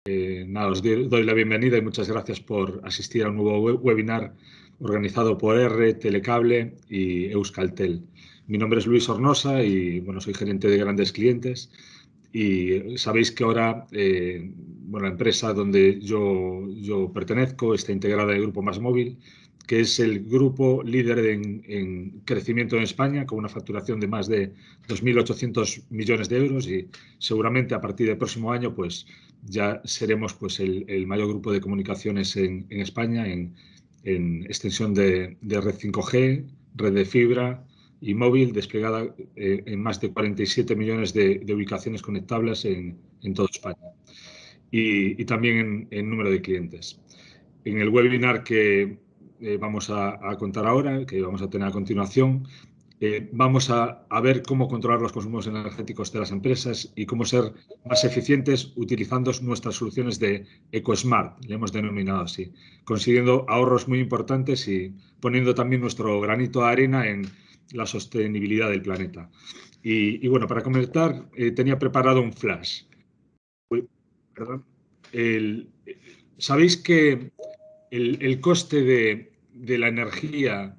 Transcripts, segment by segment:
Nada, os doy la bienvenida y muchas gracias por asistir a un nuevo webinar organizado por R, Telecable y Euskaltel. Mi nombre es Luis Hornosa y bueno, soy gerente de grandes clientes. Y sabéis que ahora la empresa donde yo pertenezco está integrada en el grupo MásMóvil, que es el grupo líder en crecimiento en España, con una facturación de más de 2.800 millones de euros, y seguramente a partir del próximo año pues ya seremos pues el mayor grupo de comunicaciones en España en extensión de red 5G, red de fibra y móvil, desplegada en más de 47 millones de ubicaciones conectables en toda España, y también en número de clientes. En el webinar que vamos a contar ahora, que vamos a tener a continuación, vamos a ver cómo controlar los consumos energéticos de las empresas y cómo ser más eficientes utilizando nuestras soluciones de EcoSmart, le hemos denominado así, consiguiendo ahorros muy importantes y poniendo también nuestro granito de arena en la sostenibilidad del planeta. Y bueno, para comentar, tenía preparado un flash. Uy, perdón. El, ¿Sabéis que el coste de la energía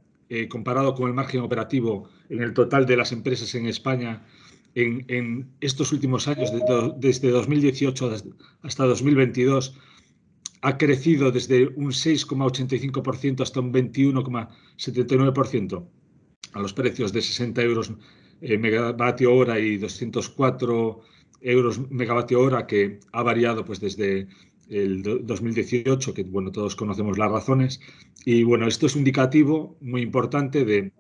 comparado con el margen operativo en el total de las empresas en España en estos últimos años, desde 2018 hasta 2022, ha crecido desde un 6,85% hasta un 21,79%, a los precios de 60 euros megavatio hora y 204 euros megavatio hora, que ha variado pues desde el 2018, que bueno, todos conocemos las razones. Y bueno, esto es un indicativo muy importante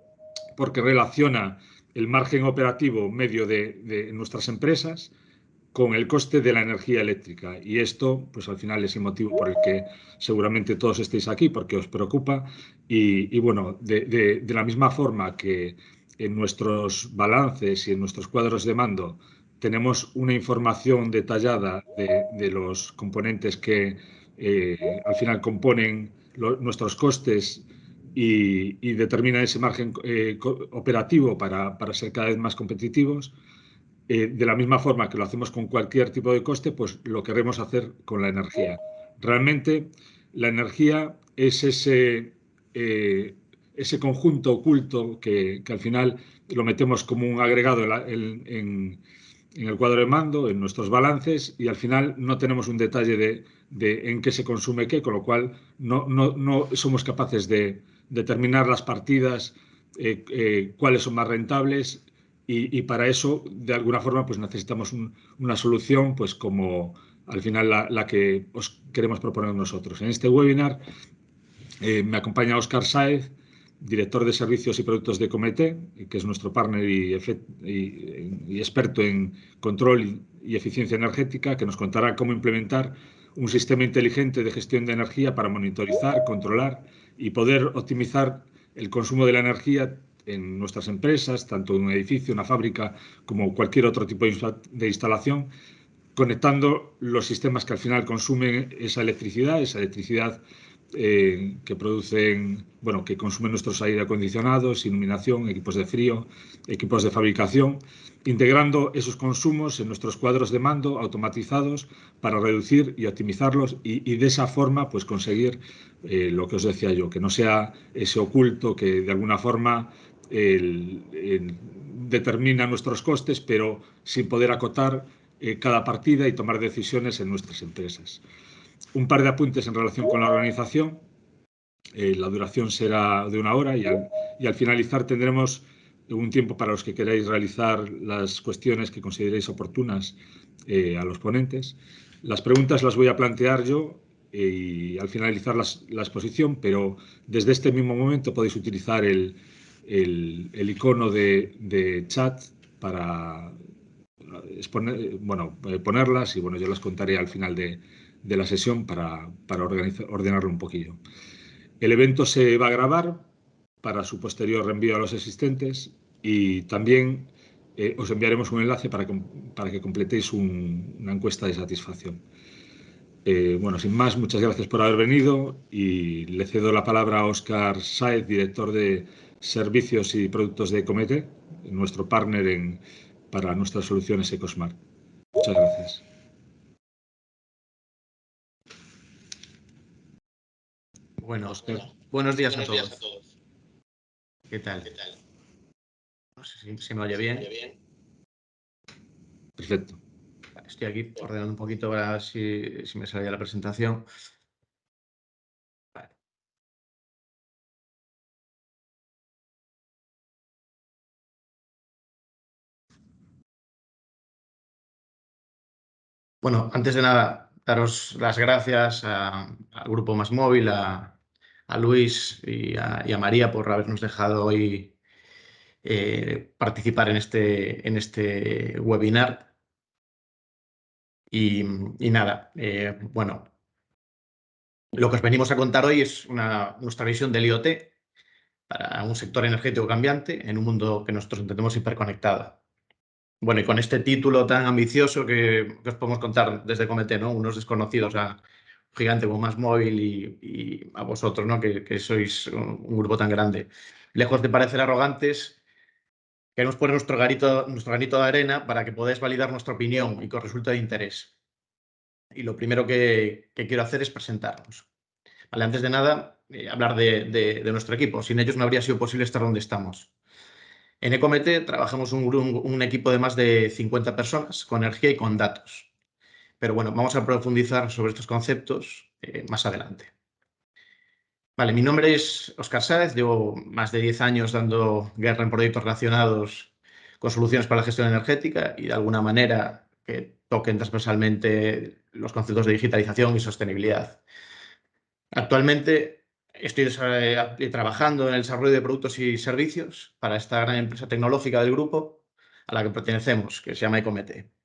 porque relaciona el margen operativo medio de nuestras empresas con el coste de la energía eléctrica. Y esto, pues al final es el motivo por el que seguramente todos estéis aquí, porque os preocupa. Y bueno, de la misma forma que en nuestros balances y en nuestros cuadros de mando tenemos una información detallada de los componentes que al final componen nuestros costes y determina ese margen operativo para ser cada vez más competitivos. De la misma forma que lo hacemos con cualquier tipo de coste, pues lo queremos hacer con la energía. Realmente, la energía es ese conjunto oculto que al final lo metemos como un agregado en el cuadro de mando, en nuestros balances, y al final no tenemos un detalle de en qué se consume qué, con lo cual no somos capaces de determinar las partidas, cuáles son más rentables, y para eso, de alguna forma, pues necesitamos una solución, pues como al final la que os queremos proponer nosotros. En este webinar me acompaña Óscar Sáez, director de servicios y productos de Comete, que es nuestro partner y experto en control y eficiencia energética, que nos contará cómo implementar un sistema inteligente de gestión de energía para monitorizar, controlar y poder optimizar el consumo de la energía en nuestras empresas, tanto en un edificio, una fábrica, como cualquier otro tipo de instalación, conectando los sistemas que al final consumen esa electricidad que producen, bueno, que consumen nuestros aire acondicionados, iluminación, equipos de frío, equipos de fabricación, integrando esos consumos en nuestros cuadros de mando automatizados para reducir y optimizarlos, y de esa forma pues conseguir lo que os decía yo, que no sea ese oculto que de alguna forma determina nuestros costes, pero sin poder acotar cada partida y tomar decisiones en nuestras empresas. Un par de apuntes en relación con la organización. La duración será de 1 hora, y al finalizar tendremos un tiempo para los que queráis realizar las cuestiones que consideréis oportunas a los ponentes. Las preguntas las voy a plantear yo y al finalizar la exposición, pero desde este mismo momento podéis utilizar el icono de chat para ponerlas, y bueno, yo las contaré al final de la sesión para ordenarlo un poquillo. El evento se va a grabar para su posterior reenvío a los asistentes, y también os enviaremos un enlace para que completéis una encuesta de satisfacción. Bueno, sin más, muchas gracias por haber venido, y le cedo la palabra a Óscar Sáez, director de Servicios y Productos de Comete, nuestro partner para nuestras soluciones EcoSmart. Muchas gracias. Bueno, Óscar. buenos días a todos. ¿Qué tal? No sé si se me oye bien. Perfecto. Vale, estoy aquí ordenando un poquito para ver si me salía la presentación. Vale. Bueno, antes de nada, daros las gracias al Grupo MásMóvil, a Luis y a María por habernos dejado hoy participar en este webinar. Y nada, bueno, lo que os venimos a contar hoy es nuestra visión del IoT para un sector energético cambiante en un mundo que nosotros entendemos hiperconectado. Bueno, y con este título tan ambicioso que os podemos contar desde Comete, ¿no? Unos desconocidos a gigante como MásMóvil y a vosotros, ¿no? Que sois un grupo tan grande. Lejos de parecer arrogantes, queremos poner nuestro granito de arena para que podáis validar nuestra opinión y que os resulte de interés. Y lo primero que quiero hacer es presentarnos. Vale, antes de nada, hablar de nuestro equipo. Sin ellos no habría sido posible estar donde estamos. En Ecomete trabajamos un equipo de más de 50 personas con energía y con datos. Pero bueno, vamos a profundizar sobre estos conceptos más adelante. Vale, mi nombre es Óscar Sáez, llevo más de 10 años dando guerra en proyectos relacionados con soluciones para la gestión energética y de alguna manera que toquen transversalmente los conceptos de digitalización y sostenibilidad. Actualmente estoy trabajando en el desarrollo de productos y servicios para esta gran empresa tecnológica del grupo a la que pertenecemos, que se llama Ecomete.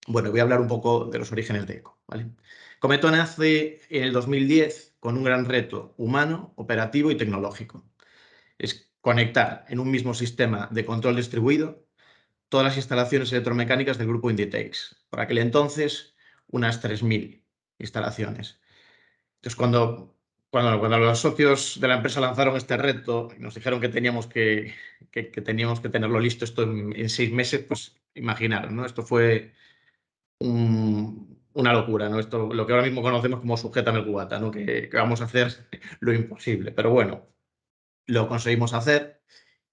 Bueno, voy a hablar un poco de los orígenes de Eco. ¿Vale? Ecomete nace en el 2010 con un gran reto humano, operativo y tecnológico. Es conectar en un mismo sistema de control distribuido todas las instalaciones electromecánicas del grupo Inditex. Por aquel entonces, unas 3.000 instalaciones. Entonces, cuando los socios de la empresa lanzaron este reto y nos dijeron que teníamos que tenerlo listo esto en 6 meses, pues imaginaron, ¿no? Esto fue una locura, ¿no? Esto, lo que ahora mismo conocemos como sujétame el cubata, ¿no? Que vamos a hacer lo imposible. Pero bueno, lo conseguimos hacer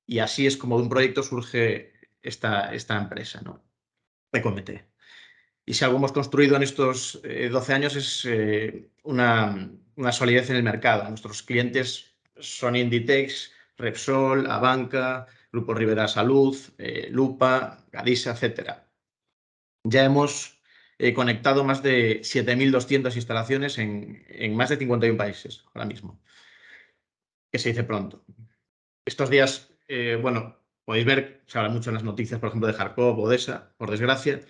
y así es como de un proyecto surge esta empresa, ¿no? Ecomete. Y si algo hemos construido en estos 12 años es una solidez en el mercado. Nuestros clientes son Inditex, Repsol, Abanca, Grupo Rivera Salud, Lupa, Gadisa, etc. Ya hemos conectado más de 7.200 instalaciones en más de 51 países ahora mismo, que se dice pronto. Estos días, bueno, podéis ver, se habla mucho en las noticias, por ejemplo, de Kharkov, Odessa, por desgracia,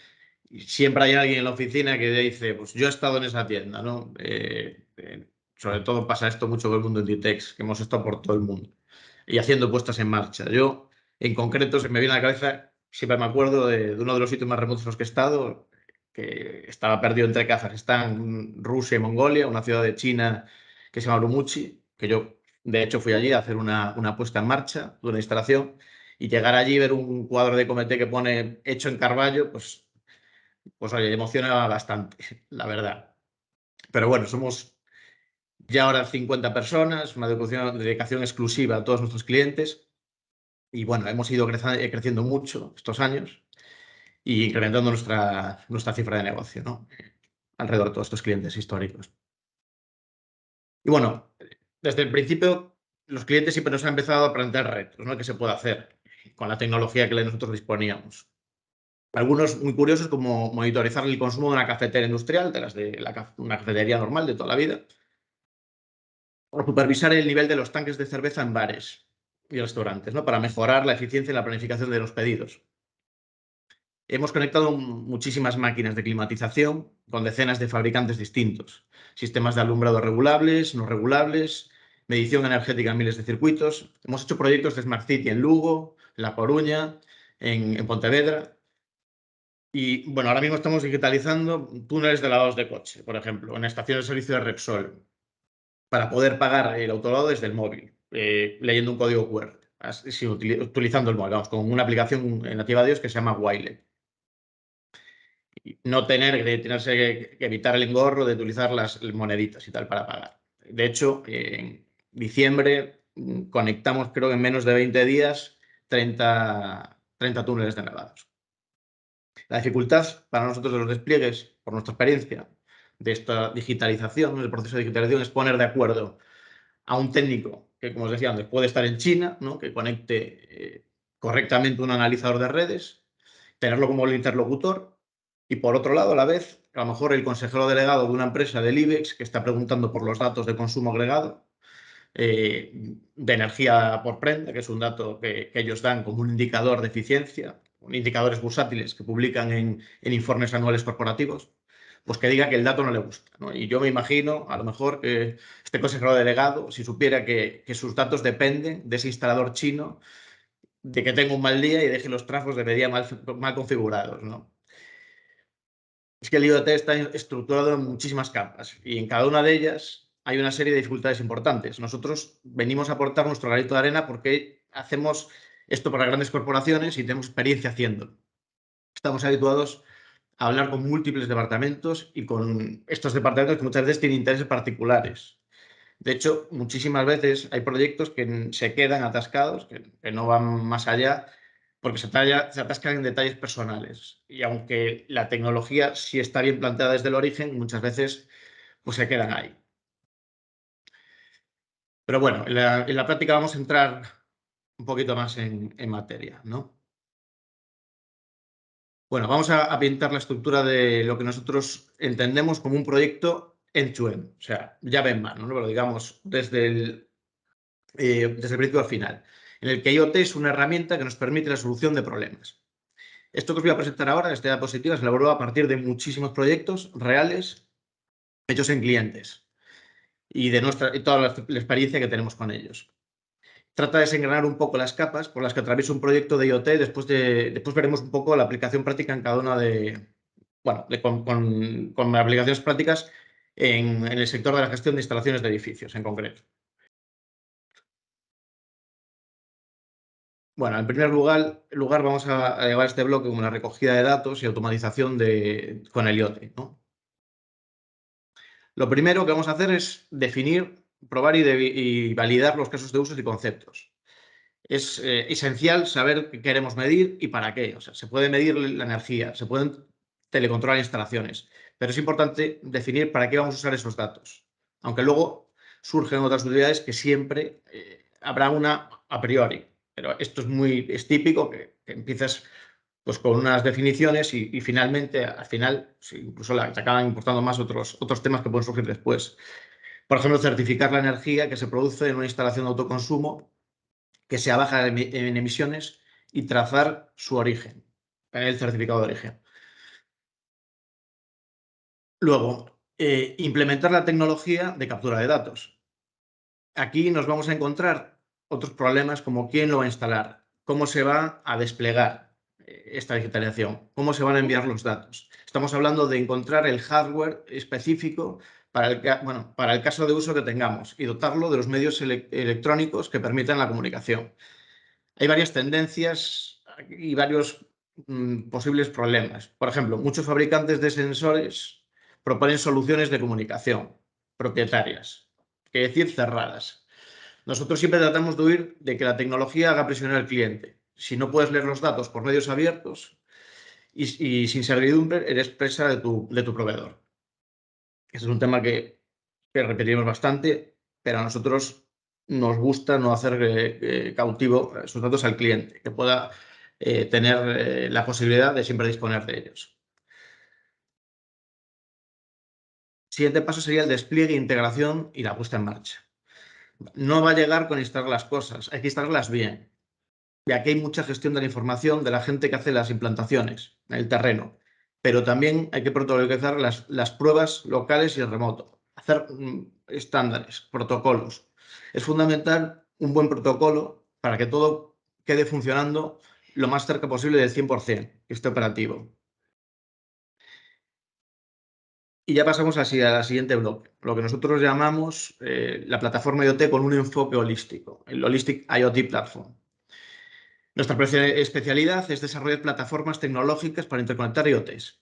y siempre hay alguien en la oficina que dice, pues yo he estado en esa tienda, ¿no? Sobre todo pasa esto mucho con el mundo Inditex, que hemos estado por todo el mundo y haciendo puestas en marcha. Yo, en concreto, se me viene a la cabeza, siempre me acuerdo de uno de los sitios más remotos en los que he estado, que estaba perdido entre Kazajistán, Rusia y Mongolia, una ciudad de China que se llama Urumqi, que yo, de hecho, fui allí a hacer una puesta en marcha de una instalación y llegar allí y ver un cuadro de Comete que pone hecho en Carballo, pues oye, emociona bastante, la verdad. Pero bueno, somos ya ahora 50 personas, una dedicación exclusiva a todos nuestros clientes. Y bueno, hemos ido creciendo mucho estos años y incrementando nuestra cifra de negocio, ¿no? Alrededor de todos estos clientes históricos. Y bueno, desde el principio los clientes siempre nos han empezado a plantear retos, ¿no? ¿Qué se puede hacer con la tecnología que nosotros disponíamos? Algunos muy curiosos como monitorizar el consumo de una cafetera industrial, de las de una cafetería normal de toda la vida, o supervisar el nivel de los tanques de cerveza en bares y restaurantes, ¿no? Para mejorar la eficiencia y la planificación de los pedidos. Hemos conectado muchísimas máquinas de climatización con decenas de fabricantes distintos, sistemas de alumbrado regulables, no regulables, medición energética en miles de circuitos. Hemos hecho proyectos de Smart City en Lugo, en La Coruña, en Pontevedra. Y bueno, ahora mismo estamos digitalizando túneles de lavados de coche, por ejemplo, en estaciones de servicio de Repsol, para poder pagar el autolavado desde el móvil, leyendo un código QR, utilizando el móvil, vamos, con una aplicación nativa de ellos que se llama Wiley. No tenerse que evitar el engorro de utilizar las moneditas y tal para pagar. De hecho, en diciembre conectamos, creo que en menos de 20 días, 30 túneles de nevados. La dificultad para nosotros de los despliegues, por nuestra experiencia, de esta digitalización, el proceso de digitalización, es poner de acuerdo a un técnico que, como os decía antes, puede estar en China, ¿no? Que conecte correctamente un analizador de redes, tenerlo como el interlocutor, y por otro lado, a la vez, a lo mejor el consejero delegado de una empresa del IBEX que está preguntando por los datos de consumo agregado, de energía por prenda, que es un dato que ellos dan como un indicador de eficiencia, indicadores bursátiles que publican en informes anuales corporativos, pues que diga que el dato no le gusta, ¿no? Y yo me imagino, a lo mejor, que este consejero delegado, si supiera que sus datos dependen de ese instalador chino, de que tenga un mal día y deje los trafos de medida mal configurados, ¿no? Es que el IoT está estructurado en muchísimas capas y en cada una de ellas hay una serie de dificultades importantes. Nosotros venimos a aportar nuestro granito de arena porque hacemos esto para grandes corporaciones y tenemos experiencia haciéndolo. Estamos habituados a hablar con múltiples departamentos y con estos departamentos que muchas veces tienen intereses particulares. De hecho, muchísimas veces hay proyectos que se quedan atascados, que no van más allá, porque se atascan en detalles personales. Y aunque la tecnología sí está bien planteada desde el origen, muchas veces pues se quedan ahí. Pero bueno, en la práctica vamos a entrar un poquito más en materia, ¿no? Bueno, vamos a pintar la estructura de lo que nosotros entendemos como un proyecto end-to-end, o sea, llave en mano, ¿no? Pero digamos, desde el principio al final, en el que IoT es una herramienta que nos permite la solución de problemas. Esto que os voy a presentar ahora, esta diapositiva, se elaboró a partir de muchísimos proyectos reales hechos en clientes y de toda la experiencia que tenemos con ellos. Trata de desengranar un poco las capas por las que atraviesa un proyecto de IoT. Después veremos un poco la aplicación práctica en cada una con aplicaciones prácticas en el sector de la gestión de instalaciones de edificios en concreto. Bueno, en primer lugar vamos a llevar este bloque como la recogida de datos y automatización con el IoT, ¿no? Lo primero que vamos a hacer es definir, probar y validar los casos de usos y conceptos. Es esencial saber qué queremos medir y para qué. O sea, se puede medir la energía, se pueden telecontrolar instalaciones, pero es importante definir para qué vamos a usar esos datos. Aunque luego surgen otras utilidades que siempre habrá una a priori. Pero esto es típico que empiezas pues, con unas definiciones y finalmente, al final, incluso te acaban importando más otros temas que pueden surgir después. Por ejemplo, certificar la energía que se produce en una instalación de autoconsumo que sea baja en emisiones y trazar su origen en el certificado de origen. Luego, implementar la tecnología de captura de datos. Aquí nos vamos a encontrar otros problemas como quién lo va a instalar, cómo se va a desplegar esta digitalización, cómo se van a enviar los datos. Estamos hablando de encontrar el hardware específico para el caso de uso que tengamos y dotarlo de los medios electrónicos que permitan la comunicación. Hay varias tendencias y varios posibles problemas. Por ejemplo, muchos fabricantes de sensores proponen soluciones de comunicación propietarias, que decir cerradas. Nosotros siempre tratamos de huir de que la tecnología haga prisionero al cliente. Si no puedes leer los datos por medios abiertos y sin servidumbre, eres presa de tu proveedor. Este es un tema que repetimos bastante, pero a nosotros nos gusta no hacer cautivo esos datos al cliente, que pueda tener la posibilidad de siempre disponer de ellos. Siguiente paso sería el despliegue, integración y la puesta en marcha. No va a llegar con instalar las cosas, hay que instalarlas bien. Y aquí hay mucha gestión de la información de la gente que hace las implantaciones en el terreno, pero también hay que protocolizar las pruebas locales y el remoto, hacer estándares, protocolos. Es fundamental un buen protocolo para que todo quede funcionando lo más cerca posible del 100%, que esté operativo. Y ya pasamos así a la siguiente bloque, lo que nosotros llamamos la plataforma IoT con un enfoque holístico, el Holistic IoT Platform. Nuestra especialidad es desarrollar plataformas tecnológicas para interconectar IoTs.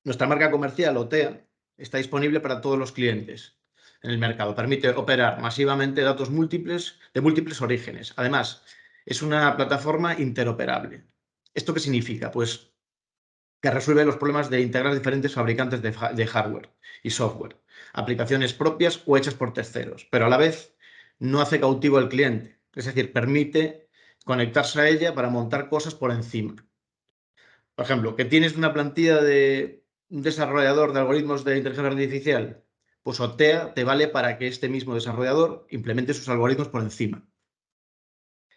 Nuestra marca comercial, OTEA, está disponible para todos los clientes. en el mercado. Permite operar masivamente datos de múltiples orígenes. Además, es una plataforma interoperable. ¿Esto qué significa? Pues que resuelve los problemas de integrar diferentes fabricantes de hardware y software, aplicaciones propias o hechas por terceros, pero a la vez no hace cautivo al cliente, es decir, permite conectarse a ella para montar cosas por encima. Por ejemplo, que tienes una plantilla de un desarrollador de algoritmos de inteligencia artificial, pues Optea te vale para que este mismo desarrollador implemente sus algoritmos por encima.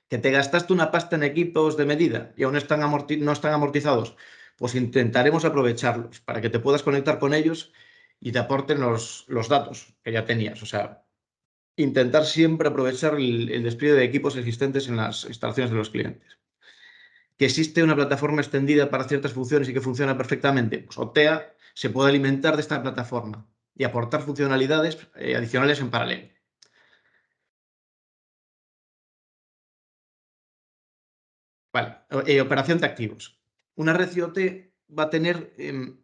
Que te gastaste una pasta en equipos de medida y aún no están amortizados, pues intentaremos aprovecharlos para que te puedas conectar con ellos y te aporten los datos que ya tenías. O sea, intentar siempre aprovechar el despliegue de equipos existentes en las instalaciones de los clientes. Que existe una plataforma extendida para ciertas funciones y que funciona perfectamente, pues Optea se puede alimentar de esta plataforma y aportar funcionalidades adicionales en paralelo. Vale, operación de activos. Una red IoT va a tener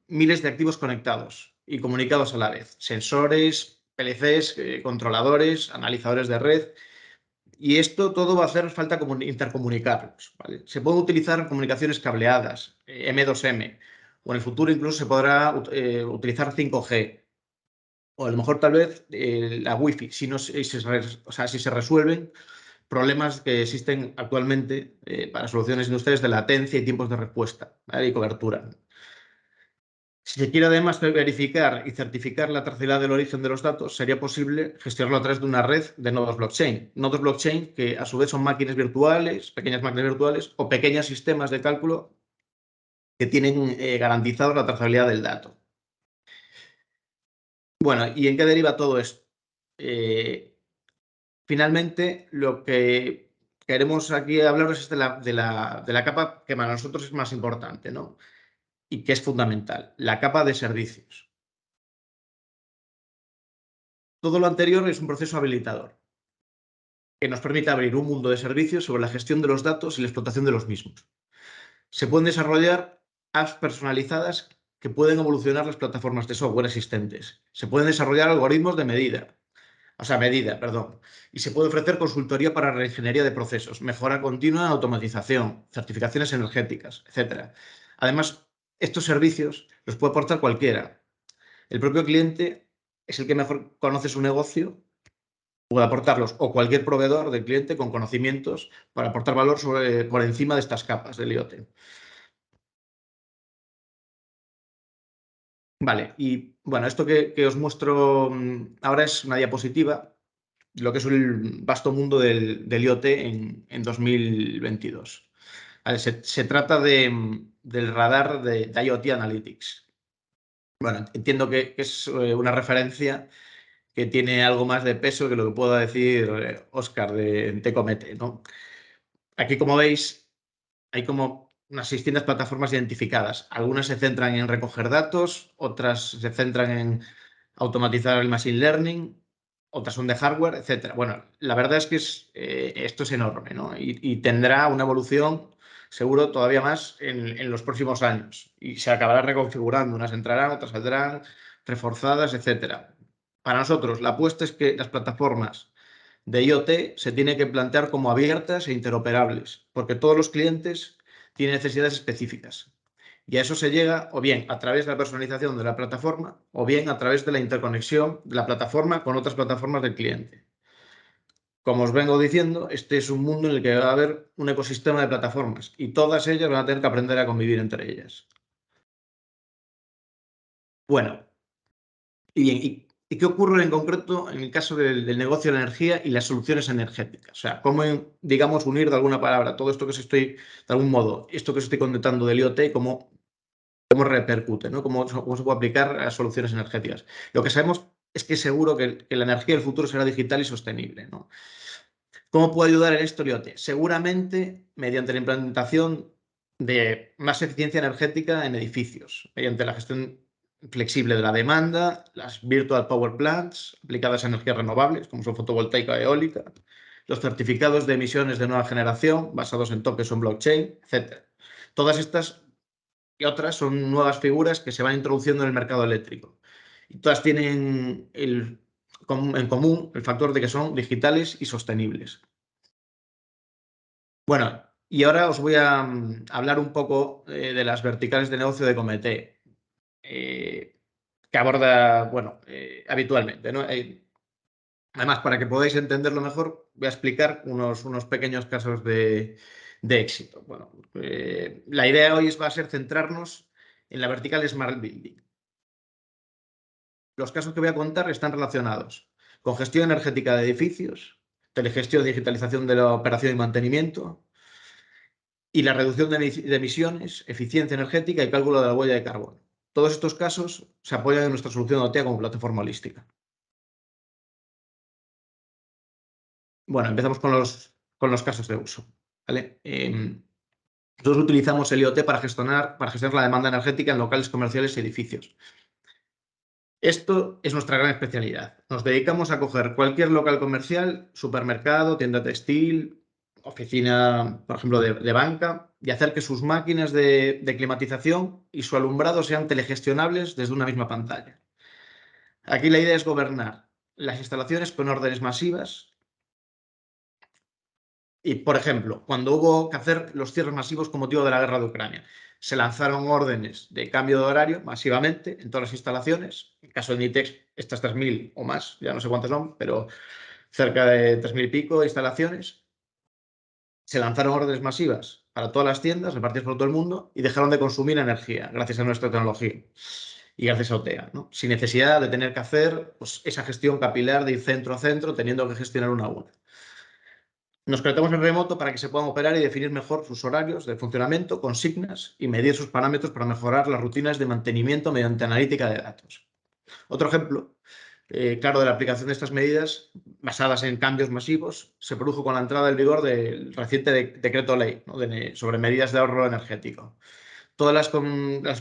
miles de activos conectados y comunicados a la vez. Sensores, PLCs, controladores, analizadores de red. Y esto todo va a hacer falta intercomunicarlos. ¿Vale? Se pueden utilizar comunicaciones cableadas, M2M, o en el futuro incluso se podrá utilizar 5G. O a lo mejor tal vez la Wi-Fi, si se resuelven problemas que existen actualmente para soluciones industriales de latencia y tiempos de respuesta, ¿vale? Y cobertura. Si se quiere además verificar y certificar la trazabilidad del origen de los datos, sería posible gestionarlo a través de una red de nodos blockchain. Nodos blockchain que a su vez son máquinas virtuales, pequeñas máquinas virtuales o pequeños sistemas de cálculo que tienen garantizado la trazabilidad del dato. Bueno, ¿y en qué deriva todo esto? Finalmente, lo que queremos aquí hablaros es de la capa que para nosotros es más importante, ¿no? Y que es fundamental, la capa de servicios. Todo lo anterior es un proceso habilitador que nos permite abrir un mundo de servicios sobre la gestión de los datos y la explotación de los mismos. Se pueden desarrollar apps personalizadas que pueden evolucionar las plataformas de software existentes. Se pueden desarrollar algoritmos de medida, perdón. Y se puede ofrecer consultoría para reingeniería de procesos, mejora continua, automatización, certificaciones energéticas, etc. Además, estos servicios los puede aportar cualquiera. El propio cliente es el que mejor conoce su negocio, puede aportarlos, o cualquier proveedor del cliente con conocimientos para aportar valor por encima de estas capas del IoT. Vale, y bueno, esto que os muestro ahora es una diapositiva de lo que es el vasto mundo del IoT en 2022. Vale, se trata del radar de IoT Analytics. Bueno, entiendo que es una referencia que tiene algo más de peso que lo que pueda decir Óscar de Tecomete, ¿no? Aquí, como veis, hay como unas 600 plataformas identificadas. Algunas se centran en recoger datos, otras se centran en automatizar el machine learning, otras son de hardware, etc. Bueno, la verdad es que esto es enorme, ¿no? Y tendrá una evolución seguro todavía más en los próximos años. Y se acabará reconfigurando. Unas entrarán, otras saldrán, reforzadas, etc. Para nosotros, la apuesta es que las plataformas de IoT se tienen que plantear como abiertas e interoperables, porque todos los clientes tienen necesidades específicas. Y a eso se llega o bien a través de la personalización de la plataforma o bien a través de la interconexión de la plataforma con otras plataformas del cliente. Como os vengo diciendo, este es un mundo en el que va a haber un ecosistema de plataformas y todas ellas van a tener que aprender a convivir entre ellas. Bueno, y bien, ¿y qué ocurre en concreto en el caso del negocio de la energía y las soluciones energéticas? O sea, cómo, digamos, unir de alguna palabra todo esto que os estoy, de algún modo, esto que os estoy contando del IoT, cómo repercute, ¿no? Cómo se puede aplicar a soluciones energéticas. Lo que sabemos es que seguro que la energía del futuro será digital y sostenible, ¿no? ¿Cómo puede ayudar en esto el IoT? Seguramente mediante la implementación de más eficiencia energética en edificios, mediante la gestión flexible de la demanda, las virtual power plants aplicadas a energías renovables, como son fotovoltaica e eólica, los certificados de emisiones de nueva generación basados en tokens o en blockchain, etc. Todas estas y otras son nuevas figuras que se van introduciendo en el mercado eléctrico. Y todas tienen en común el factor de que son digitales y sostenibles. Bueno, y ahora os voy a hablar un poco de las verticales de negocio de Comete, que aborda, bueno, habitualmente, ¿no? Además, para que podáis entenderlo mejor, voy a explicar unos pequeños casos de éxito. Bueno, la idea hoy va a ser centrarnos en la vertical Smart Building. Los casos que voy a contar están relacionados con gestión energética de edificios, telegestión, digitalización de la operación y mantenimiento, y la reducción de emisiones, eficiencia energética y cálculo de la huella de carbono. Todos estos casos se apoyan en nuestra solución OTEA como plataforma holística. Bueno, empezamos con los casos de uso. ¿Vale? Nosotros utilizamos el IoT para gestionar la demanda energética en locales comerciales y edificios. Esto es nuestra gran especialidad. Nos dedicamos a coger cualquier local comercial, supermercado, tienda textil, oficina, por ejemplo, de banca, y hacer que sus máquinas de climatización y su alumbrado sean telegestionables desde una misma pantalla. Aquí la idea es gobernar las instalaciones con órdenes masivas y, por ejemplo, cuando hubo que hacer los cierres masivos con motivo de la guerra de Ucrania, se lanzaron órdenes de cambio de horario masivamente en todas las instalaciones. En el caso de Inditex, estas 3.000 o más, ya no sé cuántas son, pero cerca de 3.000 y pico instalaciones. Se lanzaron órdenes masivas para todas las tiendas repartidas por todo el mundo y dejaron de consumir energía gracias a nuestra tecnología y gracias a OTEA, ¿no? Sin necesidad de tener que hacer pues, esa gestión capilar de ir centro a centro, teniendo que gestionar una a una. Nos conectamos en remoto para que se puedan operar y definir mejor sus horarios de funcionamiento, consignas y medir sus parámetros para mejorar las rutinas de mantenimiento mediante analítica de datos. Otro ejemplo, claro, de la aplicación de estas medidas basadas en cambios masivos se produjo con la entrada en vigor del reciente decreto ley, ¿no? sobre medidas de ahorro energético. Todas las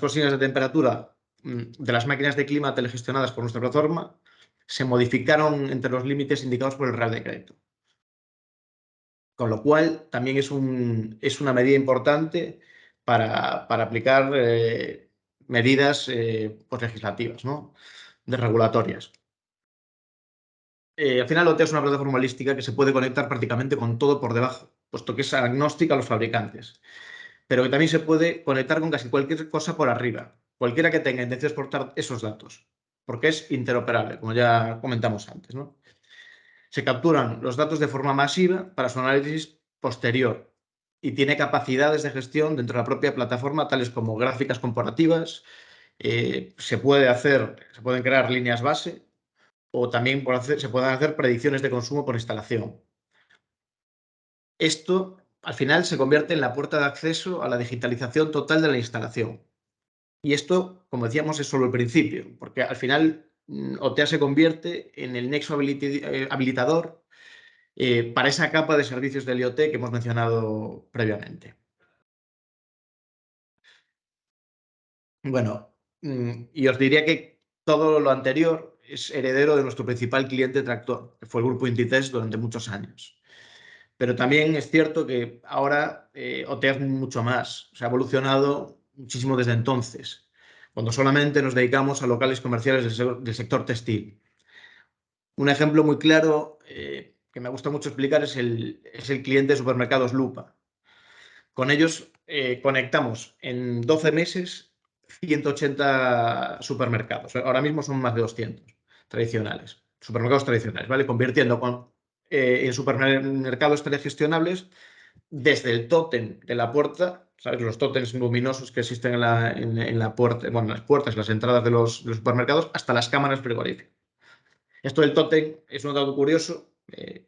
consignas de temperatura de las máquinas de clima telegestionadas por nuestra plataforma se modificaron entre los límites indicados por el Real Decreto. Con lo cual, también es una medida importante para aplicar medidas pues legislativas, ¿no? Regulatorias. Al final, OTEA es una plataforma holística que se puede conectar prácticamente con todo por debajo, puesto que es agnóstica a los fabricantes, pero que también se puede conectar con casi cualquier cosa por arriba, cualquiera que tenga intención de exportar esos datos, porque es interoperable, como ya comentamos antes, ¿no? Se capturan los datos de forma masiva para su análisis posterior y tiene capacidades de gestión dentro de la propia plataforma, tales como gráficas comparativas, se pueden crear líneas base o también se pueden hacer predicciones de consumo por instalación. Esto, al final, se convierte en la puerta de acceso a la digitalización total de la instalación. Y esto, como decíamos, es solo el principio, porque al final OTEA se convierte en el nexo habilitador para esa capa de servicios del IoT que hemos mencionado previamente. Bueno, y os diría que todo lo anterior es heredero de nuestro principal cliente tractor, que fue el grupo Inditex durante muchos años. Pero también es cierto que ahora OTEA es mucho más, se ha evolucionado muchísimo desde entonces, cuando solamente nos dedicamos a locales comerciales del sector textil. Un ejemplo muy claro que me gusta mucho explicar es el cliente de supermercados Lupa. Con ellos conectamos en 12 meses 180 supermercados. Ahora mismo son más de 200 tradicionales, supermercados tradicionales, ¿vale? Convirtiendo en supermercados telegestionables desde el tótem de la puerta, ¿sabes? Los tótems luminosos que existen en la puerta, bueno, en las puertas, las entradas de los supermercados, hasta las cámaras frigoríficas. Esto del tótem es un dato curioso,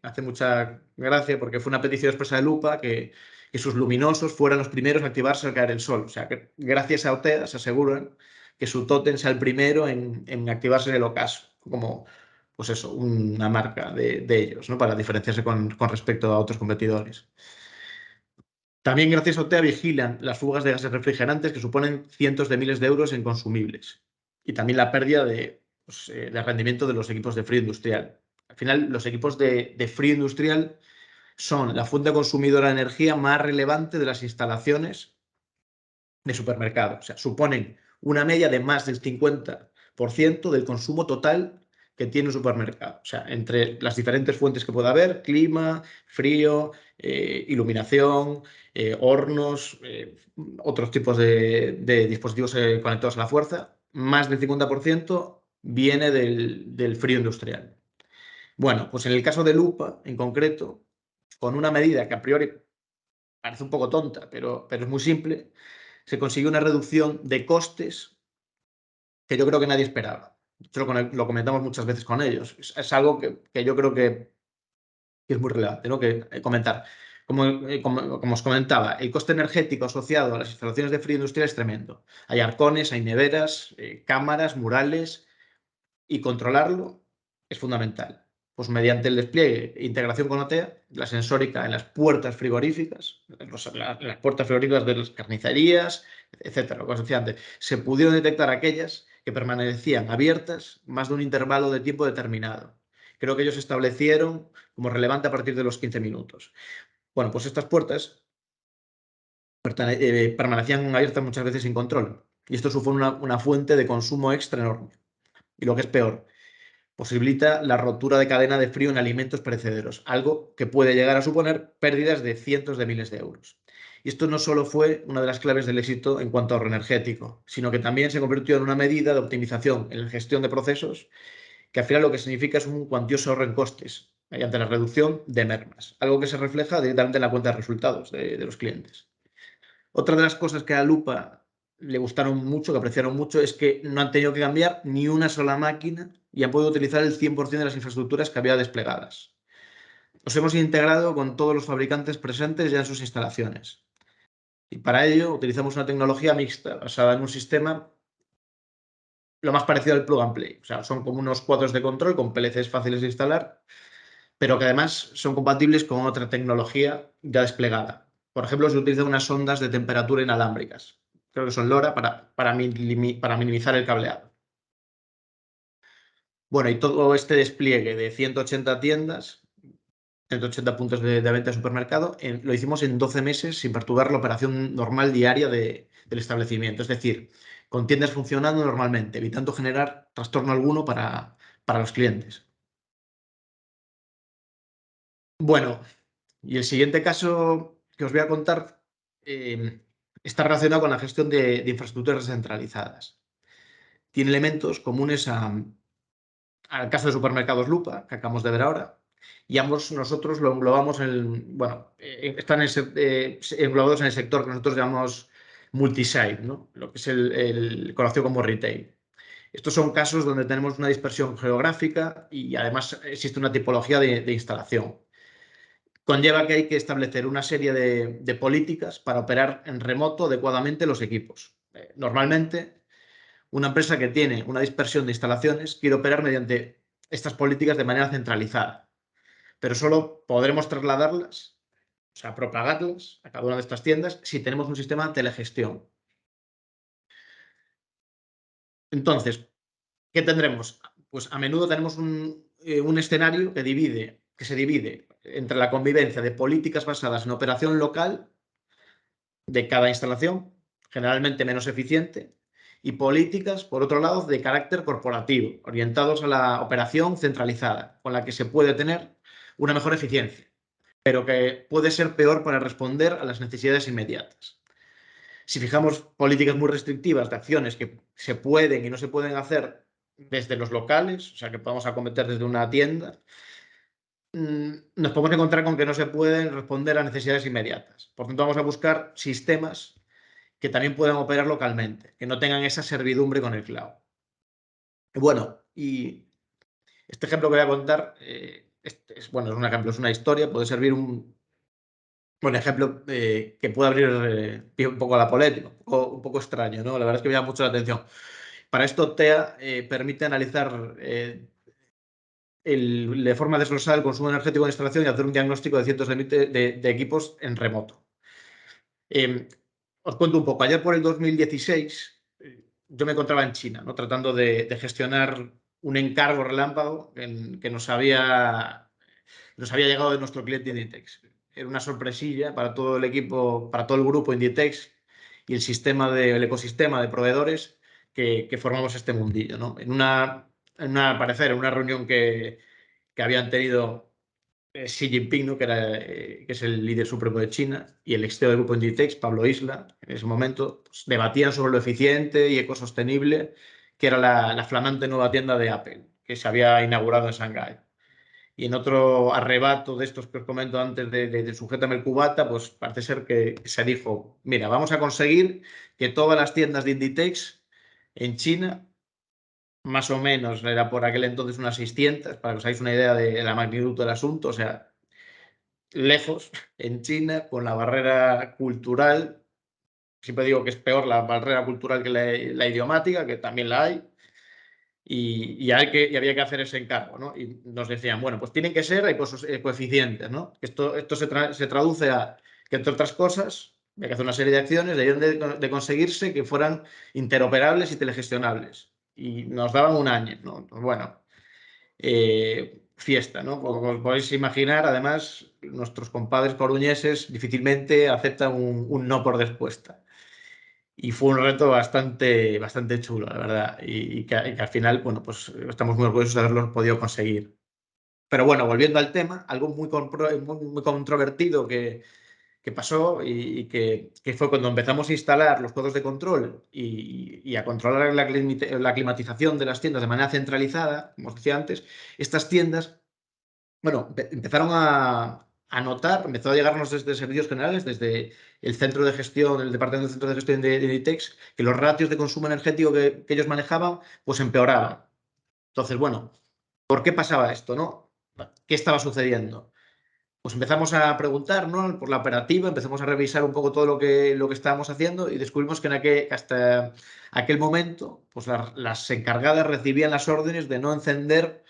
hace mucha gracia porque fue una petición expresa de Lupa que sus luminosos fueran los primeros a activarse al caer el sol. O sea, que gracias a OTEA se aseguran que su tótem sea el primero en activarse en el ocaso, como pues eso, una marca de ellos, ¿no? Para diferenciarse con respecto a otros competidores. También gracias a OTEA vigilan las fugas de gases refrigerantes que suponen cientos de miles de euros en consumibles y también la pérdida de rendimiento de los equipos de frío industrial. Al final, los equipos de frío industrial son la fuente consumidora de energía más relevante de las instalaciones de supermercados. O sea, suponen una media de más del 50% del consumo total que tiene un supermercado. O sea, entre las diferentes fuentes que pueda haber, clima, frío, iluminación, hornos, otros tipos de dispositivos conectados a la fuerza, más del 50% viene del frío industrial. Bueno, pues en el caso de Lupa, en concreto, con una medida que a priori parece un poco tonta, pero es muy simple, se consiguió una reducción de costes que yo creo que nadie esperaba. Esto lo comentamos muchas veces con ellos. Es algo que yo creo que es muy relevante, ¿no? Que comentar. Como os comentaba, el coste energético asociado a las instalaciones de frío industrial es tremendo. Hay arcones, hay neveras, cámaras, murales, y controlarlo es fundamental. Pues mediante el despliegue e integración con OTEA, la sensórica en las puertas frigoríficas, en las puertas frigoríficas de las carnicerías, etcétera, lo que os decía antes, se pudieron detectar aquellas que permanecían abiertas más de un intervalo de tiempo determinado. Creo que ellos establecieron como relevante a partir de los 15 minutos. Bueno, pues estas puertas permanecían abiertas muchas veces sin control. Y esto supone una fuente de consumo extra enorme. Y lo que es peor, posibilita la rotura de cadena de frío en alimentos perecederos, algo que puede llegar a suponer pérdidas de cientos de miles de euros. Y esto no solo fue una de las claves del éxito en cuanto a ahorro energético, sino que también se convirtió en una medida de optimización en la gestión de procesos, que al final lo que significa es un cuantioso ahorro en costes, mediante la reducción de mermas, algo que se refleja directamente en la cuenta de resultados de los clientes. Otra de las cosas que a Lupa le gustaron mucho, que apreciaron mucho, es que no han tenido que cambiar ni una sola máquina y han podido utilizar el 100% de las infraestructuras que había desplegadas. Nos hemos integrado con todos los fabricantes presentes ya en sus instalaciones. Y para ello utilizamos una tecnología mixta, basada en un sistema lo más parecido al plug and play. O sea, son como unos cuadros de control con PLCs fáciles de instalar, pero que además son compatibles con otra tecnología ya desplegada. Por ejemplo, se utilizan unas sondas de temperatura inalámbricas. Creo que son LoRa para minimizar el cableado. Bueno, y todo este despliegue de 180 tiendas, 180 puntos de venta de supermercado, lo hicimos en 12 meses sin perturbar la operación normal diaria del establecimiento. Es decir, con tiendas funcionando normalmente, evitando generar trastorno alguno para los clientes. Bueno, y el siguiente caso que os voy a contar está relacionado con la gestión de infraestructuras descentralizadas. Tiene elementos comunes al caso de supermercados Lupa, que acabamos de ver ahora, y ambos nosotros lo englobamos están englobados en el sector que nosotros llamamos multisite, ¿no? Lo que es el conocido como retail. Estos son casos donde tenemos una dispersión geográfica y además existe una tipología de instalación. Conlleva que hay que establecer una serie de políticas para operar en remoto adecuadamente los equipos. Normalmente, una empresa que tiene una dispersión de instalaciones quiere operar mediante estas políticas de manera centralizada, pero solo podremos trasladarlas, o sea, propagarlas a cada una de estas tiendas si tenemos un sistema de telegestión. Entonces, ¿qué tendremos? Pues a menudo tenemos un escenario que se divide entre la convivencia de políticas basadas en operación local de cada instalación, generalmente menos eficiente, y políticas, por otro lado, de carácter corporativo, orientados a la operación centralizada, con la que se puede tener una mejor eficiencia, pero que puede ser peor para responder a las necesidades inmediatas. Si fijamos políticas muy restrictivas de acciones que se pueden y no se pueden hacer desde los locales, o sea, que podemos acometer desde una tienda, nos podemos encontrar con que no se pueden responder a necesidades inmediatas. Por tanto, vamos a buscar sistemas que también puedan operar localmente, que no tengan esa servidumbre con el cloud. Bueno, y este ejemplo que voy a contar es un ejemplo, es una historia, puede servir un buen ejemplo que puede abrir pie un poco a la polémica, un poco extraño, ¿no? La verdad es que me llama mucho la atención. Para esto, TEA permite analizar de forma desglosada el consumo energético de instalación y hacer un diagnóstico de cientos de equipos en remoto. Os cuento un poco. Ayer por el 2016 yo me encontraba en China, ¿no? Tratando de gestionar un encargo relámpago que nos había llegado de nuestro cliente Inditex. Era una sorpresilla para todo el equipo, para todo el grupo Inditex y el ecosistema de proveedores que formamos este mundillo, ¿no? al parecer, en una reunión que habían tenido Xi Jinping, ¿no? Que es el líder supremo de China, y el ex CEO del grupo Inditex, Pablo Isla, en ese momento, pues, debatían sobre lo eficiente y ecosostenible que era la flamante nueva tienda de Apple, que se había inaugurado en Shanghái. Y en otro arrebato de estos que os comento antes de Sujétame el cubata, pues parece ser que se dijo, mira, vamos a conseguir que todas las tiendas de Inditex en China, más o menos, era por aquel entonces unas 600, para que os hagáis una idea de la magnitud del asunto, o sea, lejos, en China, con la barrera cultural, siempre digo que es peor la barrera cultural que la idiomática, que también la hay, y había que hacer ese encargo, ¿no? Y nos decían, bueno, pues tienen que ser coeficientes, ¿no? Esto se traduce a que, entre otras cosas, hay que hacer una serie de acciones de conseguirse que fueran interoperables y telegestionables. Y nos daban un año, ¿no? Pues bueno, fiesta, ¿no? Como os podéis imaginar, además, nuestros compadres coruñeses difícilmente aceptan un no por respuesta. Y fue un reto bastante chulo, la verdad, y que al final, bueno, pues estamos muy orgullosos de haberlo podido conseguir. Pero bueno, volviendo al tema, algo muy controvertido que pasó y que fue cuando empezamos a instalar los cuadros de control y a controlar la climatización de las tiendas de manera centralizada, como os decía antes, estas tiendas, bueno, empezaron a notar, empezó a llegarnos desde servicios generales, desde el centro de gestión, el departamento del centro de gestión de Inditex, que los ratios de consumo energético que ellos manejaban, pues empeoraban. Entonces, bueno, ¿por qué pasaba esto, no? ¿Qué estaba sucediendo? Pues empezamos a preguntar, ¿no? Por la operativa, empezamos a revisar un poco todo lo que estábamos haciendo y descubrimos que hasta aquel momento, pues las encargadas recibían las órdenes de no encender